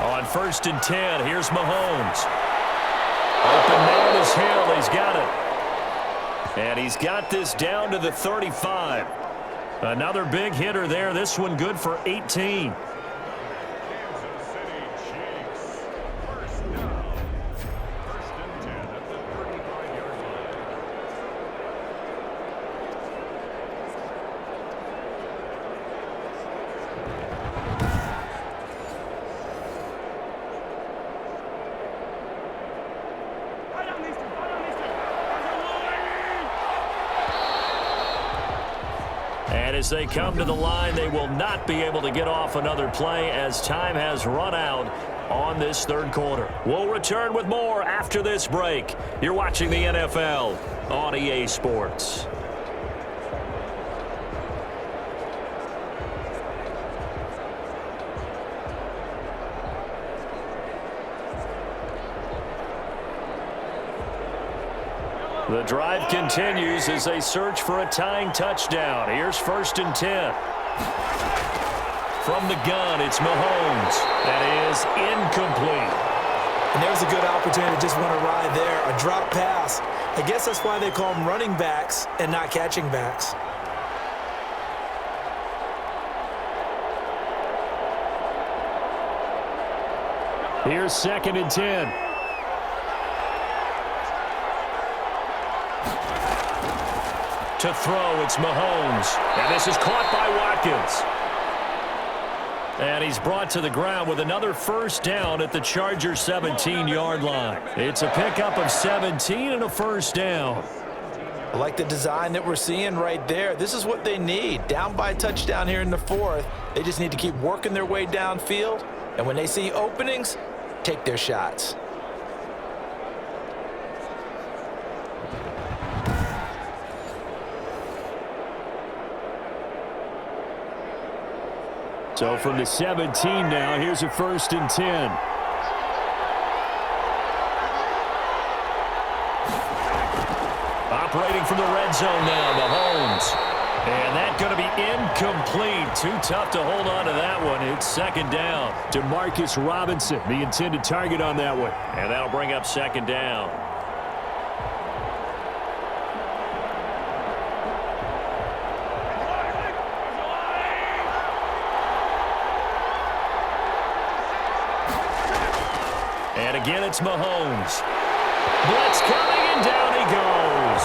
[SPEAKER 4] On 1st and 10, here's Mahomes. Open man is Hill. He's got it. And he's got this down to the 35. Another big hitter there. This one good for 18. And as they come to the line, they will not be able to get off another play as time has run out on this 3rd quarter. We'll return with more after this break. You're watching the NFL on EA Sports. The drive continues as they search for a tying touchdown. Here's 1st and 10. From the gun, it's Mahomes. That is incomplete.
[SPEAKER 3] And there's a good opportunity to just want to ride there. A drop pass. I guess that's why they call them running backs and not catching backs.
[SPEAKER 2] Here's 2nd and 10.
[SPEAKER 4] To throw, it's Mahomes. And this is caught by Watkins. And he's brought to the ground with another 1st down at the Chargers' 17-yard line. It's a pickup of 17 and a 1st down.
[SPEAKER 3] I like the design that we're seeing right there. This is what they need. Down by a touchdown here in the 4th. They just need to keep working their way downfield. And when they see openings, take their shots.
[SPEAKER 2] So from the 17 now, here's a 1st and 10.
[SPEAKER 4] Operating from the red zone now, Mahomes. And that's going to be incomplete. Too tough to hold on to that one. It's second down.
[SPEAKER 2] Demarcus Robinson, the intended target on that one.
[SPEAKER 4] And that'll bring up second down. And again, it's Mahomes. Blitz coming, and down he goes.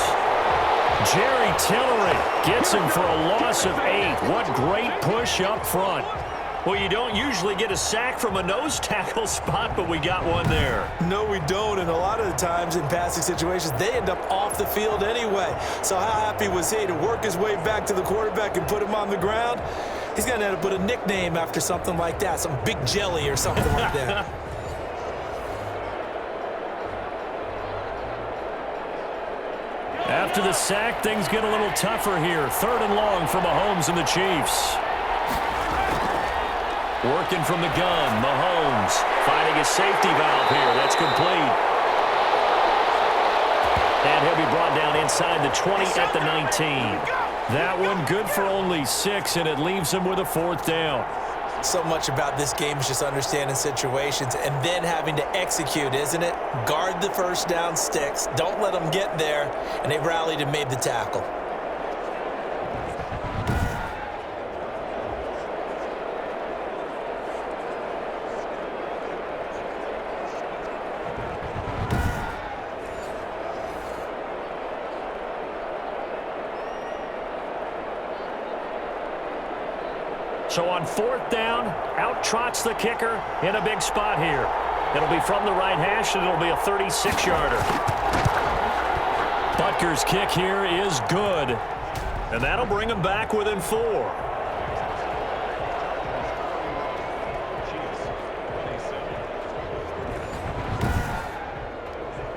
[SPEAKER 4] Jerry Tillery gets him for a loss of 8. What great push up front. Well, you don't usually get a sack from a nose tackle spot, but we got one there.
[SPEAKER 3] No, we don't, and a lot of the times in passing situations, they end up off the field anyway. So how happy was he to work his way back to the quarterback and put him on the ground? He's going to have to put a nickname after something like that, some Big Jelly or something like that.
[SPEAKER 4] After the sack, things get a little tougher here. Third and long for Mahomes and the Chiefs. Working from the gun, Mahomes finding a safety valve here. That's complete. And he'll be brought down inside the 20 at the 19. That one good for only 6, and it leaves him with a 4th down.
[SPEAKER 3] So much about this game is just understanding situations and then having to execute, isn't it? Guard the first down sticks. Don't let them get there. And they rallied and made the tackle.
[SPEAKER 4] So on 4th down, out trots the kicker in a big spot here. It'll be from the right hash, and it'll be a 36-yarder. Butker's kick here is good, and that'll bring him back within 4.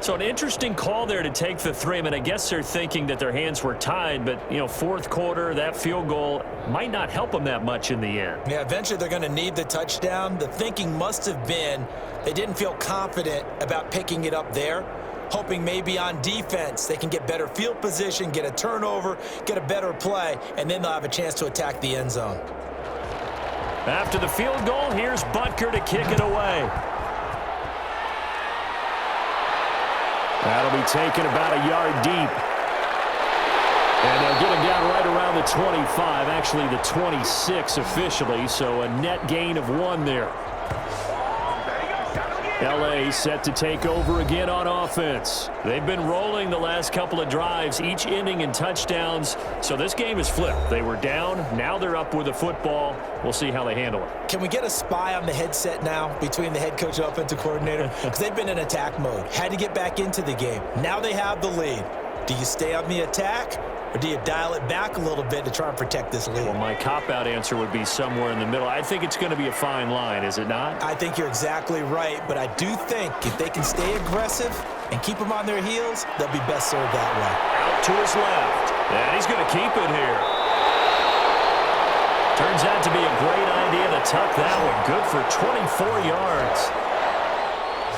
[SPEAKER 4] So an interesting call there to take the 3. I mean, I guess they're thinking that their hands were tied, but, you know, 4th quarter, that field goal might not help them that much in the end.
[SPEAKER 3] Yeah, eventually they're going to need the touchdown. The thinking must have been they didn't feel confident about picking it up there, hoping maybe on defense they can get better field position, get a turnover, get a better play, and then they'll have a chance to attack the end zone.
[SPEAKER 4] After the field goal, here's Butker to kick it away.
[SPEAKER 2] That'll be taken about a yard deep. And they'll get him down right around the 25, actually the 26 officially, so a net gain of 1 there. L.A. set to take over again on offense. They've been rolling the last couple of drives, each ending in touchdowns, so this game is flipped. They were down, now they're up with the football. We'll see how they handle it.
[SPEAKER 3] Can we get a spy on the headset now between the head coach and offensive coordinator? Because they've been in attack mode, had to get back into the game. Now they have the lead. Do you stay on the attack, or do you dial it back a little bit to try and protect this lead?
[SPEAKER 4] Well, my cop-out answer would be somewhere in the middle. I think it's going to be a fine line, is it not?
[SPEAKER 3] I think you're exactly right, but I do think if they can stay aggressive and keep them on their heels, they'll be best served that way.
[SPEAKER 4] Out to his left, and he's going to keep it here. Turns out to be a great idea to tuck that one. Good for 24 yards.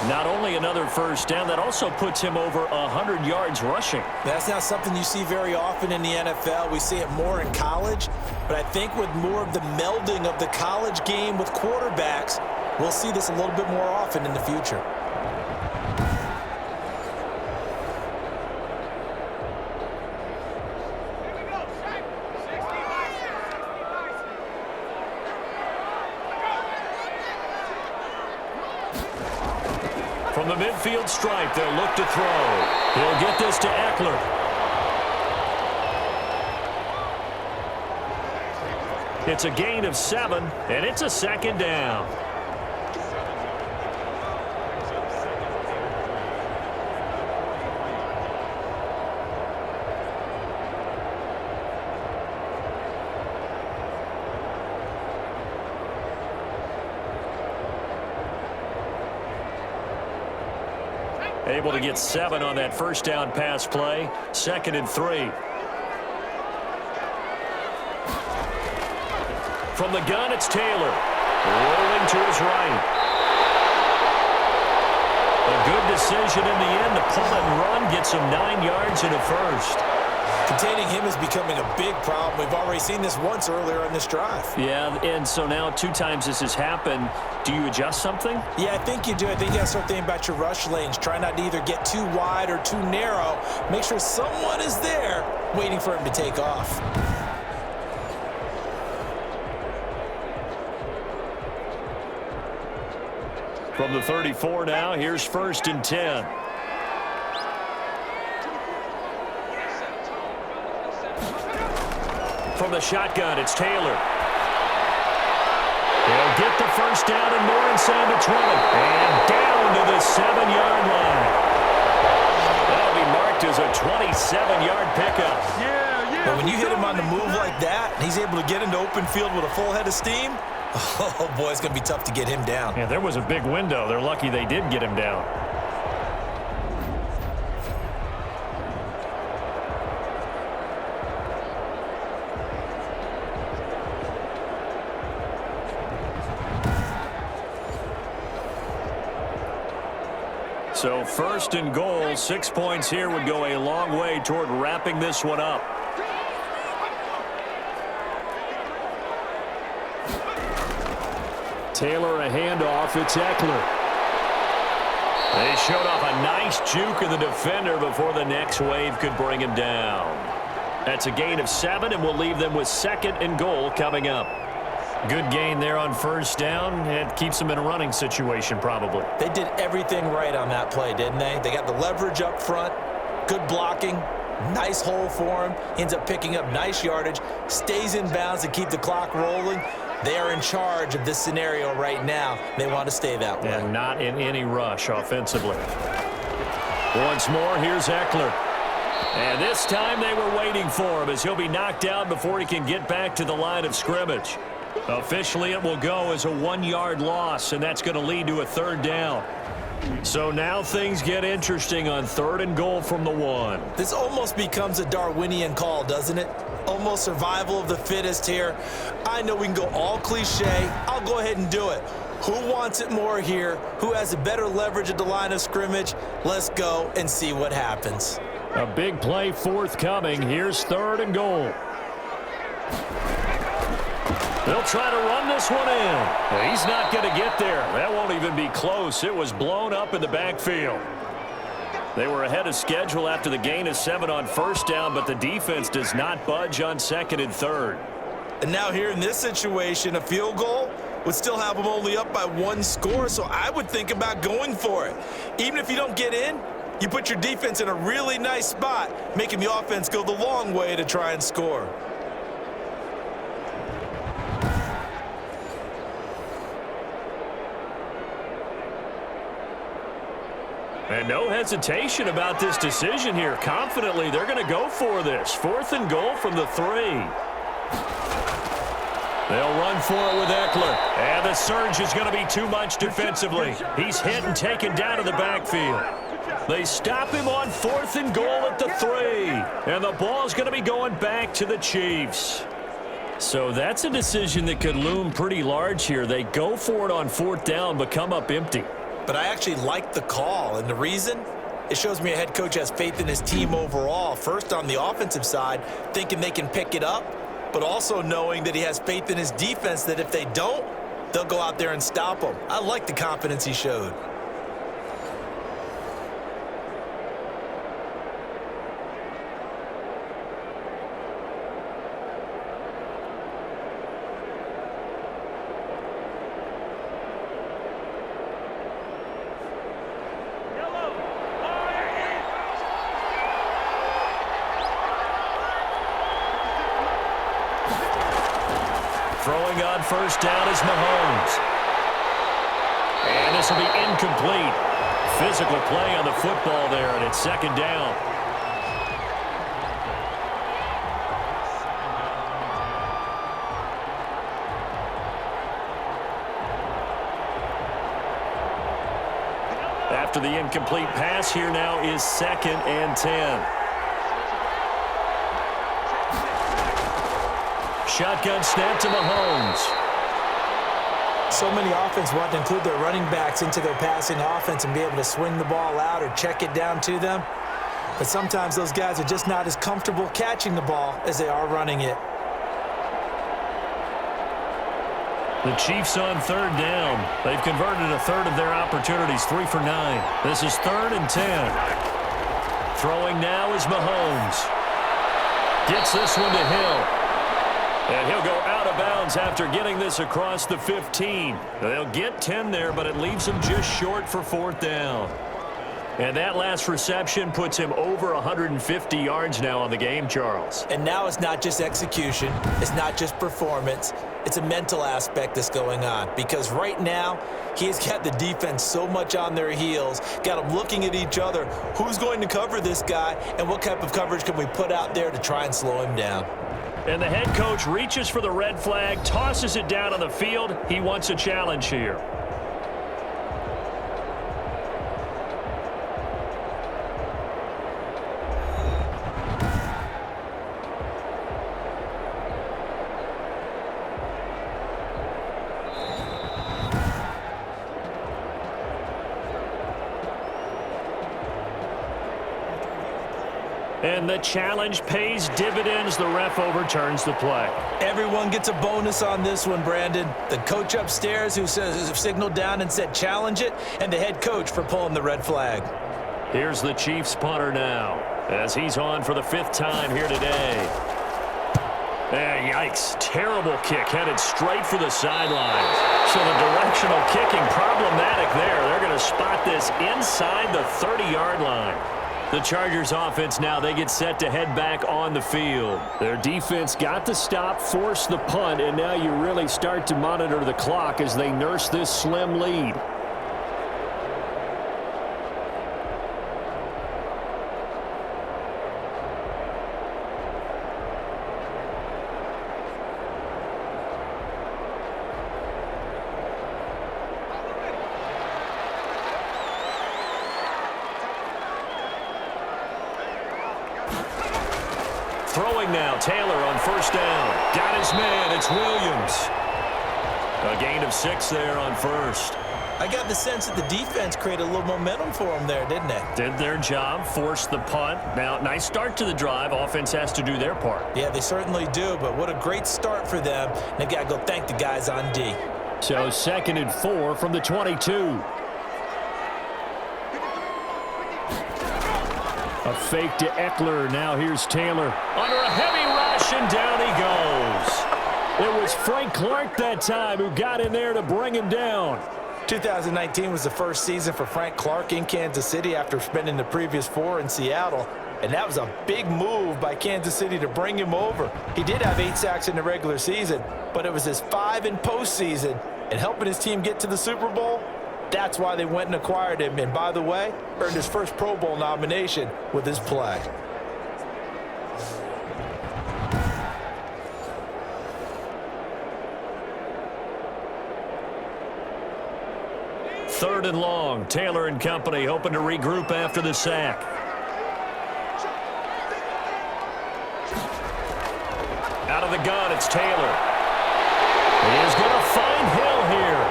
[SPEAKER 4] Not only another first down, that also puts him over 100 yards rushing.
[SPEAKER 3] That's not something you see very often in the NFL. We see it more in college, but I think with more of the melding of the college game with quarterbacks, we'll see this a little bit more often in the future.
[SPEAKER 4] From the midfield stripe, they'll look to throw. He'll get this to Eckler. It's a gain of 7, and it's a second down. Able to get 7 on that first down pass play. 2nd and 3. From the gun, it's Taylor. Rolling to his right. A good decision in the end. The pull and run gets him 9 yards and a first.
[SPEAKER 3] Containing him is becoming a big problem. We've already seen this once earlier on this drive.
[SPEAKER 2] Yeah, and so now 2 times this has happened. Do you adjust something?
[SPEAKER 3] Yeah, I think you do. I think you got to start thinking about your rush lanes. Try not to either get too wide or too narrow. Make sure someone is there waiting for him to take off.
[SPEAKER 2] From the 34 now, here's 1st and 10. From the shotgun, it's Taylor. He'll get the first down and more inside the 20. And down to the 7-yard line. That'll be marked as a 27-yard pickup.
[SPEAKER 3] But when you hit him on the move like that, and he's able to get into open field with a full head of steam, oh, boy, it's going to be tough to get him down.
[SPEAKER 4] Yeah, there was a big window. They're lucky they did get him down. So 1st and goal, 6 points here would go a long way toward wrapping this one up.
[SPEAKER 2] Taylor a handoff. It's Eckler.
[SPEAKER 4] They showed off a nice juke of the defender before the next wave could bring him down. That's a gain of 7, and we'll leave them with 2nd and goal coming up. Good gain there on 1st down. It keeps them in a running situation probably.
[SPEAKER 3] They did everything right on that play, didn't they? They got the leverage up front, good blocking, nice hole for him. He ends up picking up nice yardage, stays in bounds to keep the clock rolling. They are in charge of this scenario right now. They want to stay that way.
[SPEAKER 4] And not in any rush offensively. Once more, here's Eckler. And this time they were waiting for him as he'll be knocked down before he can get back to the line of scrimmage. Officially, it will go as a 1-yard loss, and that's going to lead to a 3rd down. So now things get interesting on 3rd and goal from the 1.
[SPEAKER 3] This almost becomes a Darwinian call, doesn't it? Almost survival of the fittest here. I know we can go all cliche. I'll go ahead and do it. Who wants it more here? Who has a better leverage at the line of scrimmage? Let's go and see what happens.
[SPEAKER 2] A big play forthcoming. Here's 3rd and goal. They'll try to run this one in. He's not going to get there. That won't even be close. It was blown up in the backfield. They were ahead of schedule after the gain of 7 on 1st down, but the defense does not budge on 2nd and 3rd.
[SPEAKER 3] And now here in this situation, a field goal would still have them only up by 1 score, so I would think about going for it. Even if you don't get in, you put your defense in a really nice spot, making the offense go the long way to try and score.
[SPEAKER 2] And no hesitation about this decision here. Confidently, they're going to go for this. 4th and goal from the 3. They'll run for it with Eckler. And the surge is going to be too much defensively. He's hit and taken down to the backfield. They stop him on 4th and goal at the 3. And the ball's going to be going back to the Chiefs. So that's a decision that could loom pretty large here. They go for it on 4th down, but come up empty.
[SPEAKER 3] But I actually like the call, and the reason? It shows me a head coach has faith in his team overall. First, on the offensive side, thinking they can pick it up, but also knowing that he has faith in his defense that if they don't, they'll go out there and stop them. I like the confidence he showed.
[SPEAKER 2] Throwing on 1st down is Mahomes. And this will be incomplete. Physical play on the football there, and it's 2nd down. After the incomplete pass, here now is 2nd and 10. Shotgun snap to Mahomes.
[SPEAKER 3] So many offense want to include their running backs into their passing offense and be able to swing the ball out or check it down to them. But sometimes those guys are just not as comfortable catching the ball as they are running it.
[SPEAKER 4] The Chiefs on third down. They've converted a third of their opportunities, 3 for 9. This is 3rd and 10. Throwing now is Mahomes. Gets this one to Hill. And he'll go out of bounds after getting this across the 15. They'll get 10 there, but it leaves him just short for 4th down. And that last reception puts him over 150 yards now on the game, Charles.
[SPEAKER 3] And now it's not just execution. It's not just performance. It's a mental aspect that's going on. Because right now, he's got the defense so much on their heels, got them looking at each other. Who's going to cover this guy, and what type of coverage can we put out there to try and slow him down?
[SPEAKER 2] And the head coach reaches for the red flag, tosses it down on the field. He wants a challenge here. And the challenge pays dividends. The ref overturns the play.
[SPEAKER 3] Everyone gets a bonus on this one, Brandon. The coach upstairs who signaled down and said challenge it, and the head coach for pulling the red flag.
[SPEAKER 2] Here's the Chiefs punter now as he's on for the 5th time here today. Yikes. Terrible kick headed straight for the sidelines. So the directional kicking problematic there. They're going to spot this inside the 30-yard line. The Chargers offense now, they get set to head back on the field. Their defense got the stop, forced the punt, and now you really start to monitor the clock as they nurse this slim lead. Throwing now, Taylor on 1st down. Got his man, it's Williams. A gain of 6 there on 1st.
[SPEAKER 3] I got the sense that the defense created a little momentum for them there, didn't it?
[SPEAKER 2] Did their job, forced the punt. Now, nice start to the drive. Offense has to do their part.
[SPEAKER 3] Yeah, they certainly do, but what a great start for them. They've got to go thank the guys on D.
[SPEAKER 2] So 2nd and 4 from the 22. A fake to Eckler. Now here's Taylor. Under a heavy rush, and down he goes. It was Frank Clark that time who got in there to bring him down.
[SPEAKER 3] 2019 was the first season for Frank Clark in Kansas City after spending the previous 4 in Seattle. And that was a big move by Kansas City to bring him over. He did have 8 sacks in the regular season, but it was his 5 in postseason. And helping his team get to the Super Bowl, that's why they went and acquired him. And by the way, earned his first Pro Bowl nomination with his play.
[SPEAKER 2] Third and long. Taylor and company hoping to regroup after the sack. Out of the gun, it's Taylor. He is going to find Hill here.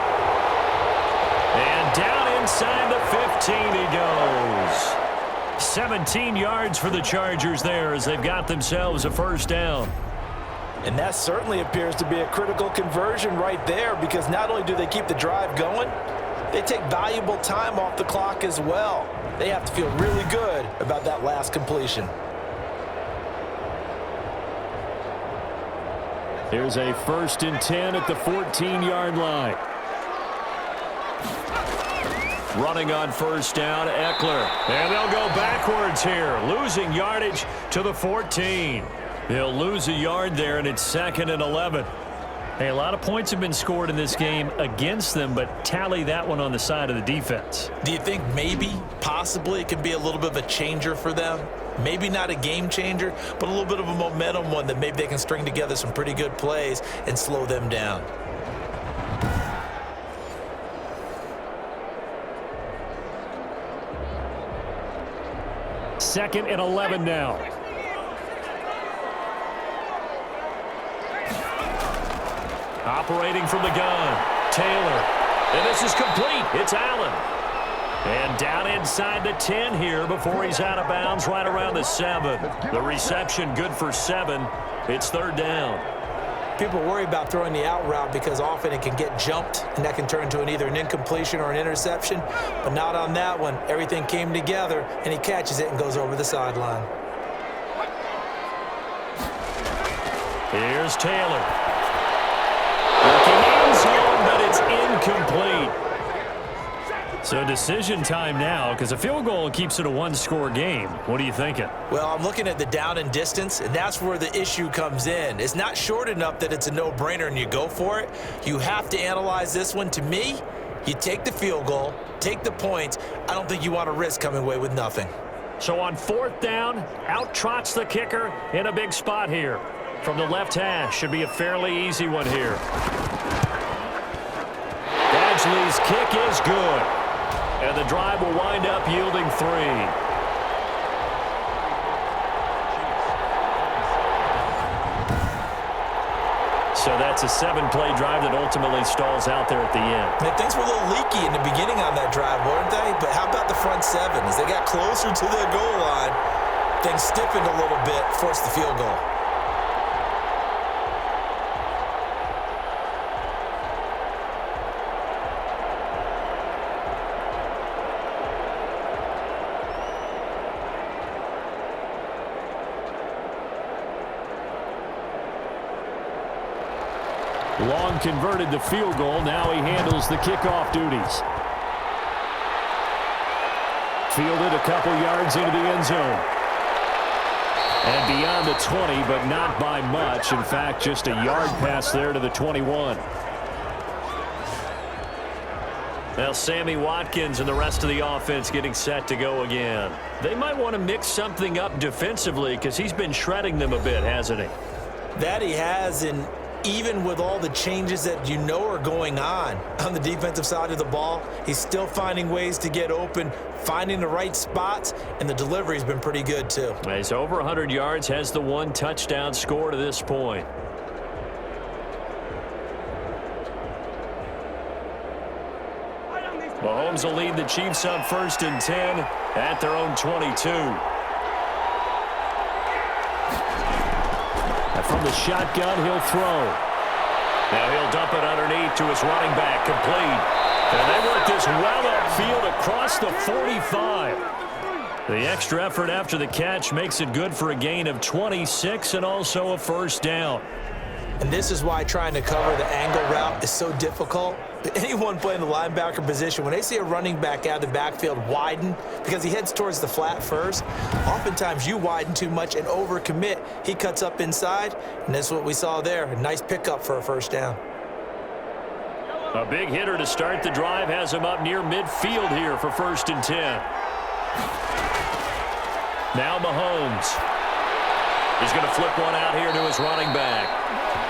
[SPEAKER 2] And down inside the 15 he goes. 17 yards for the Chargers there as they've got themselves a 1st down.
[SPEAKER 3] And that certainly appears to be a critical conversion right there, because not only do they keep the drive going, they take valuable time off the clock as well. They have to feel really good about that last completion.
[SPEAKER 2] Here's a 1st and 10 at the 14-yard line. Running on 1st down, Eckler. And they'll go backwards here, losing yardage to the 14. They'll lose a yard there, and it's 2nd and 11. Hey, a lot of points have been scored in this game against them, but tally that one on the side of the defense.
[SPEAKER 3] Do you think maybe, possibly, it could be a little bit of a changer for them? Maybe not a game changer, but a little bit of a momentum one that maybe they can string together some pretty good plays and slow them down.
[SPEAKER 2] Second and 11 now. Operating from the gun, Taylor. And this is complete. It's Allen.
[SPEAKER 4] And down inside the 10 here before he's out of bounds right around the 7. The reception good for 7. It's third down.
[SPEAKER 3] People worry about throwing the out route because often it can get jumped, and that can turn into either an incompletion or an interception. But not on that one. Everything came together, and he catches it and goes over the sideline.
[SPEAKER 4] Here's Taylor. Looking end zone, but it's incomplete. So decision time now, because a field goal keeps it a one-score game. What are you thinking?
[SPEAKER 3] Well, I'm looking at the down and distance, and that's where the issue comes in. It's not short enough that it's a no-brainer and you go for it. You have to analyze this one. To me, you take the field goal, take the points. I don't think you want to risk coming away with nothing.
[SPEAKER 4] So on fourth down, out trots the kicker in a big spot here. From the left hash, should be a fairly easy one here. Badgley's kick is good. And the drive will wind up yielding 3. So that's a 7-play drive that ultimately stalls out there at the end.
[SPEAKER 3] And things were a little leaky in the beginning on that drive, weren't they? But how about the front 7? As they got closer to the goal line, things stiffened a little bit, forced the field goal.
[SPEAKER 2] Long converted the field goal. Now he handles the kickoff duties. Fielded a couple yards into the end zone. And beyond the 20, but not by much. In fact, just a yard pass there to the 21.
[SPEAKER 4] Now Sammy Watkins and the rest of the offense getting set to go again. They might want to mix something up defensively because he's been shredding them a bit, hasn't he?
[SPEAKER 3] That he has, and even with all the changes that you know are going on the defensive side of the ball, he's still finding ways to get open, finding the right spots, and the delivery's been pretty good too.
[SPEAKER 4] He's over 100 yards, has the 1 touchdown score to this point. Mahomes will lead the Chiefs up 1st and 10 at their own 22.
[SPEAKER 2] From the shotgun, he'll throw.
[SPEAKER 4] Now he'll dump it underneath to his running back, complete. And they work this well upfield across the 45. The extra effort after the catch makes it good for a gain of 26 and also a first down.
[SPEAKER 3] And this is why trying to cover the angle route is so difficult. Anyone playing the linebacker position, when they see a running back out of the backfield widen because he heads towards the flat first, oftentimes you widen too much and overcommit. He cuts up inside, and that's what we saw there. A nice pickup for a first down.
[SPEAKER 4] A big hitter to start the drive has him up near midfield here for 1st and 10. Now Mahomes. He's going to flip one out here to his running back.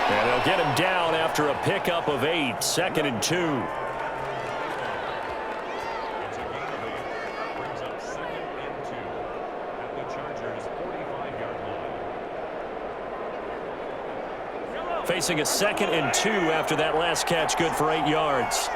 [SPEAKER 4] And they'll get him down after a pickup of 8, 2nd and 2.
[SPEAKER 1] It's a gain of 8. Brings up 2nd and 2 at the Chargers' 45-yard line.
[SPEAKER 4] Facing a 2nd and 2 after that last catch, good for 8 yards.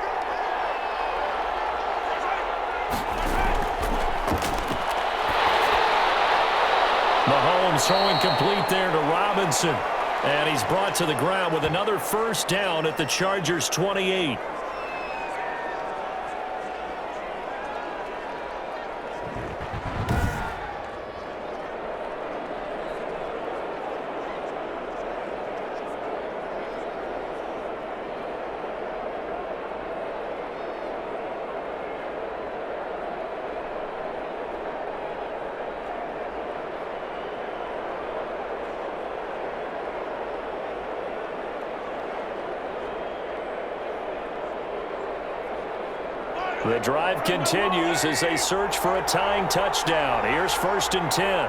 [SPEAKER 4] Mahomes throwing complete there to Robinson. And he's brought to the ground with another first down at the Chargers' 28. The drive continues as they search for a tying touchdown. Here's 1st and 10.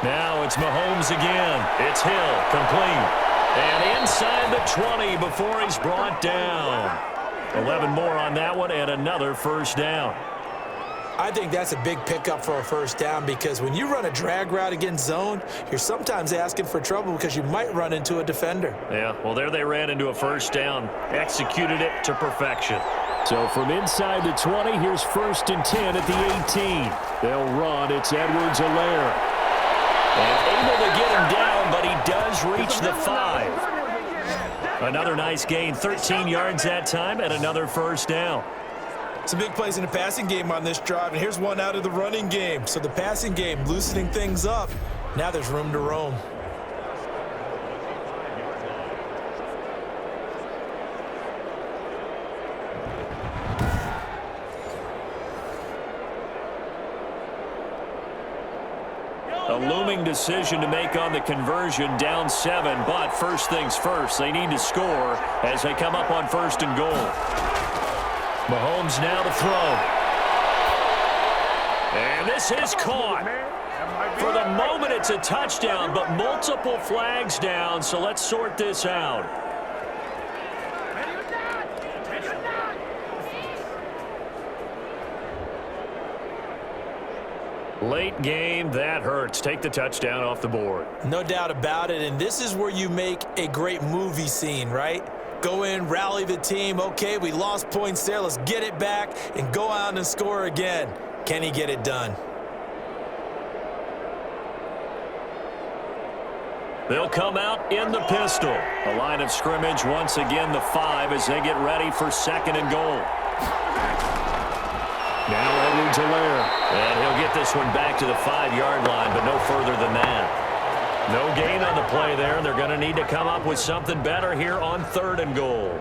[SPEAKER 4] Now it's Mahomes again. It's Hill, complete. And inside the 20 before he's brought down. 11 more on that one and another first down.
[SPEAKER 3] I think that's a big pickup for a first down because when you run a drag route against zone, you're sometimes asking for trouble because you might run into a defender.
[SPEAKER 4] Yeah, well, there they ran into a first down, executed it to perfection.
[SPEAKER 2] So from inside the 20, here's 1st and 10 at the 18. They'll run. It's Edwards-Helaire.
[SPEAKER 4] And able to get him down, but he does reach the 5. Another nice gain, 13 yards that time, and another first down.
[SPEAKER 3] Some big plays in the passing game on this drive, and here's one out of the running game. So the passing game loosening things up. Now there's room to roam.
[SPEAKER 4] A looming decision to make on the conversion, down 7, but first things first, they need to score as they come up on 1st and goal. Mahomes now to throw. And this is caught. For the moment, it's a touchdown, but multiple flags down, so let's sort this out. Late game, that hurts. Take the touchdown off the board.
[SPEAKER 3] No doubt about it, and this is where you make a great movie scene, right? Go in, rally the team. Okay, we lost points there. Let's get it back and go out and score again. Can he get it done?
[SPEAKER 4] They'll come out in the pistol. A line of scrimmage, once again the 5 as they get ready for 2nd and goal.
[SPEAKER 2] Now Edwards-Helaire.
[SPEAKER 4] And he'll get this one back to the 5-yard line, but no further than that. No gain on the play there, and they're going to need to come up with something better here on 3rd and goal.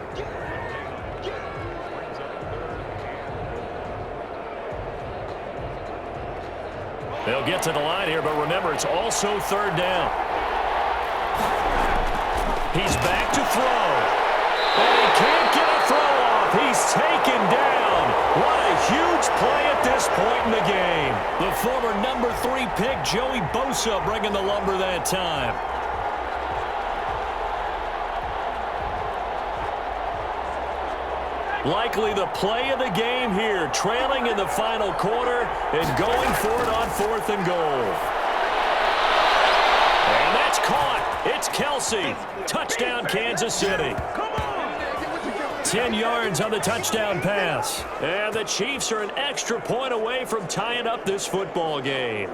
[SPEAKER 4] They'll get to the line here, but remember, it's also 3rd down. He's back to throw. And he can't get a throw off. He's taken down. What a huge play at this point in the game. The former number 3 pick, Joey Bosa, bringing the lumber that time. Likely the play of the game here, trailing in the final quarter and going for it on 4th and goal. And that's caught. It's Kelsey. Touchdown, Kansas City. 10 yards on the touchdown pass. And the Chiefs are an extra point away from tying up this football game.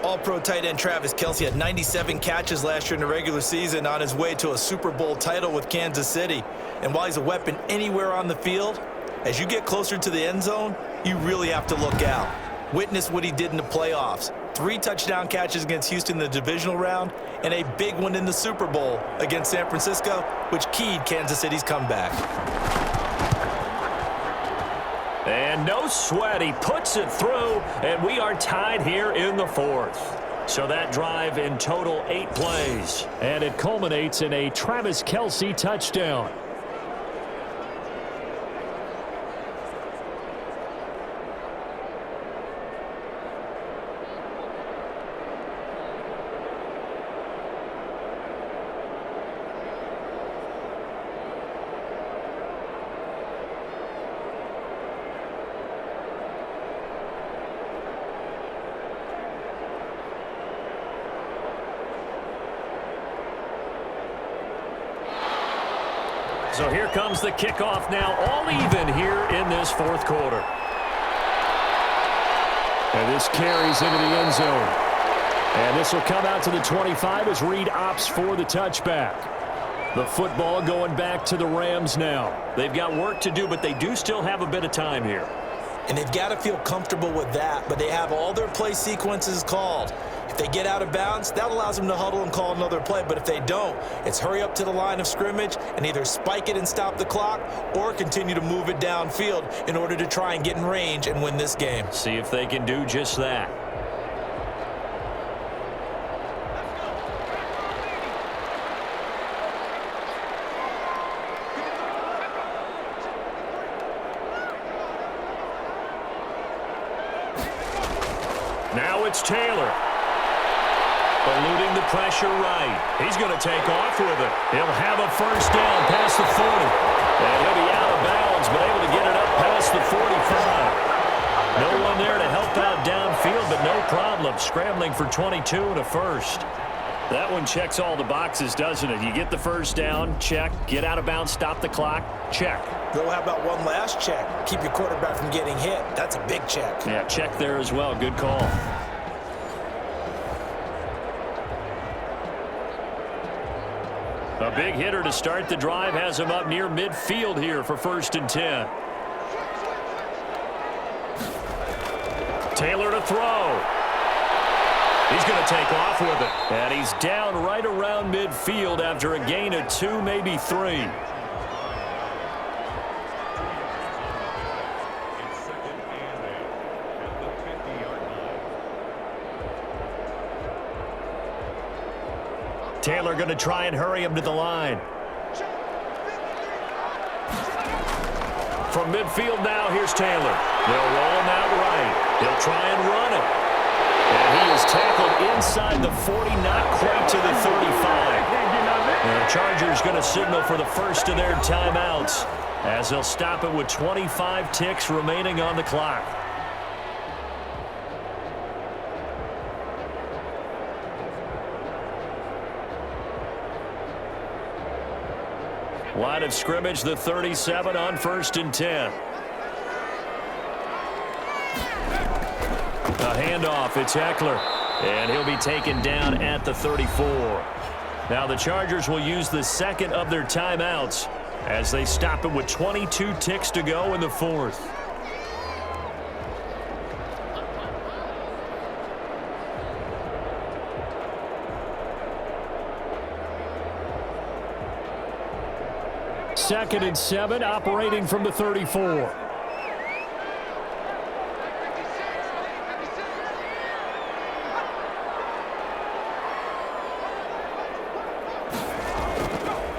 [SPEAKER 3] All-pro tight end Travis Kelce had 97 catches last year in the regular season on his way to a Super Bowl title with Kansas City. And while he's a weapon anywhere on the field, as you get closer to the end zone, you really have to look out. Witness what he did in the playoffs. 3 touchdown catches against Houston in the divisional round, and a big one in the Super Bowl against San Francisco, which keyed Kansas City's comeback.
[SPEAKER 4] And no sweat, he puts it through, and we are tied here in the 4th. So that drive in total 8 plays.
[SPEAKER 2] And it culminates in a Travis Kelce touchdown.
[SPEAKER 4] So here comes the kickoff now, all even here in this 4th quarter.
[SPEAKER 2] And this carries into the end zone. And this will come out to the 25 as Reed opts for the touchback. The football going back to the Rams now.
[SPEAKER 4] They've got work to do, but they do still have a bit of time here.
[SPEAKER 3] And they've got to feel comfortable with that, but they have all their play sequences called. If they get out of bounds, that allows them to huddle and call another play. But if they don't, it's hurry up to the line of scrimmage and either spike it and stop the clock or continue to move it downfield in order to try and get in range and win this game.
[SPEAKER 4] See if they can do just that. Now it's Taylor. Eluding the pressure right. He's going to take off with it. He'll have a first down past the 40. And he'll be out of bounds, but able to get it up past the 45. No one there to help out downfield, but no problem. Scrambling for 22 and a first.
[SPEAKER 2] That one checks all the boxes, doesn't it? You get the first down, check. Get out of bounds, stop the clock, check.
[SPEAKER 3] Though, how about one last check? Keep your quarterback from getting hit. That's a big check.
[SPEAKER 2] Yeah, check there as well. Good call. A big hitter to start the drive has him up near midfield here for 1st and 10. Taylor to throw. He's going to take off with it. And he's down right around midfield after a gain of 2, maybe 3. Taylor going to try and hurry him to the line. From midfield now, here's Taylor. They'll roll him out right. He'll try and run it. And he is tackled inside the 40, not quite to the 35. And the Chargers going to signal for the first of their timeouts as they'll stop it with 25 ticks remaining on the clock. Line of scrimmage, the 37 on 1st and 10. A handoff, it's Eckler. And he'll be taken down at the 34. Now the Chargers will use the second of their timeouts as they stop it with 22 ticks to go in the 4th. Second and 7, operating from the 34.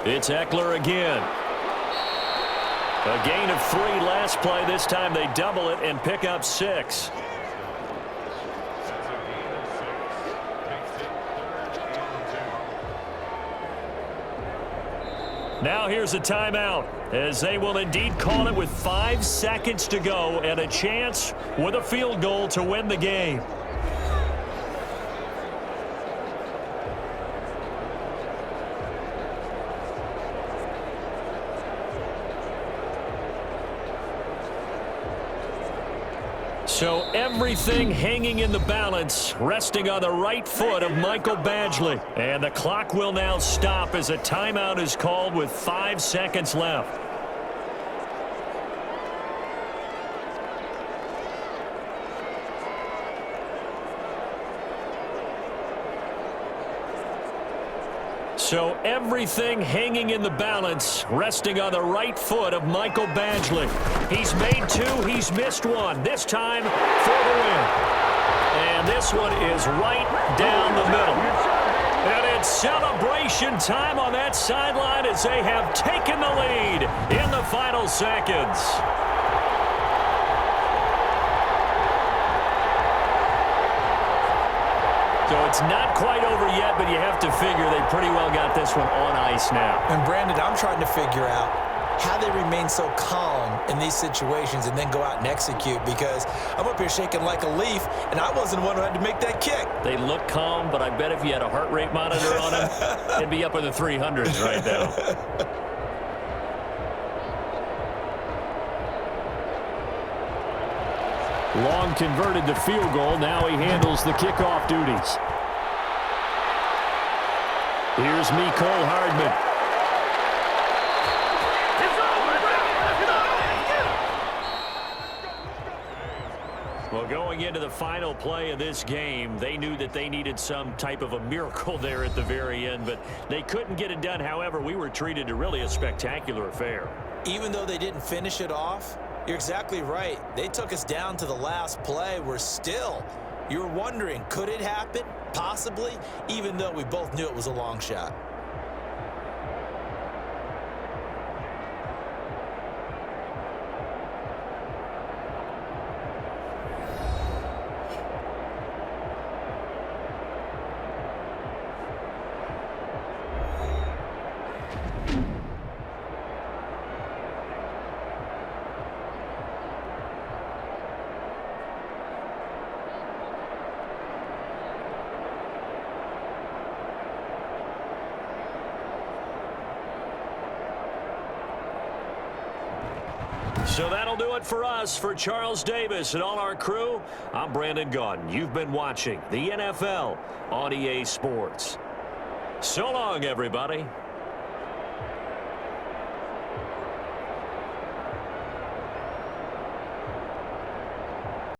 [SPEAKER 2] It's Eckler again. A gain of 3 last play. This time they double it and pick up 6. Now here's a timeout as they will indeed call it with 5 seconds to go and a chance with a field goal to win the game. So everything hanging in the balance, resting on the right foot of Michael Badgley. And the clock will now stop as a timeout is called with 5 seconds left. So everything hanging in the balance, resting on the right foot of Michael Badgley. He's made 2, he's missed 1. This time for the win. And this one is right down the middle. And it's celebration time on that sideline as they have taken the lead in the final seconds. So it's not quite over yet, but you have to figure they pretty well got this one on ice now.
[SPEAKER 3] And Brandon, I'm trying to figure out how they remain so calm in these situations and then go out and execute, because I'm up here shaking like a leaf, and I wasn't the one who had to make that kick.
[SPEAKER 2] They look calm, but I bet if you had a heart rate monitor on them, it'd be up in the 300s right now. Long converted the field goal. Now he handles the kickoff duties. Here's Mecole Hardman. Well, going into the final play of this game, they knew that they needed some type of a miracle there at the very end, but they couldn't get it done. However, we were treated to really a spectacular affair.
[SPEAKER 3] Even though they didn't finish it off, you're exactly right. They took us down to the last play. You were wondering, could it happen? Possibly, even though we both knew it was a long shot.
[SPEAKER 2] So that'll do it for us. For Charles Davis and all our crew, I'm Brandon Gaudin. You've been watching the NFL on EA Sports. So long, everybody.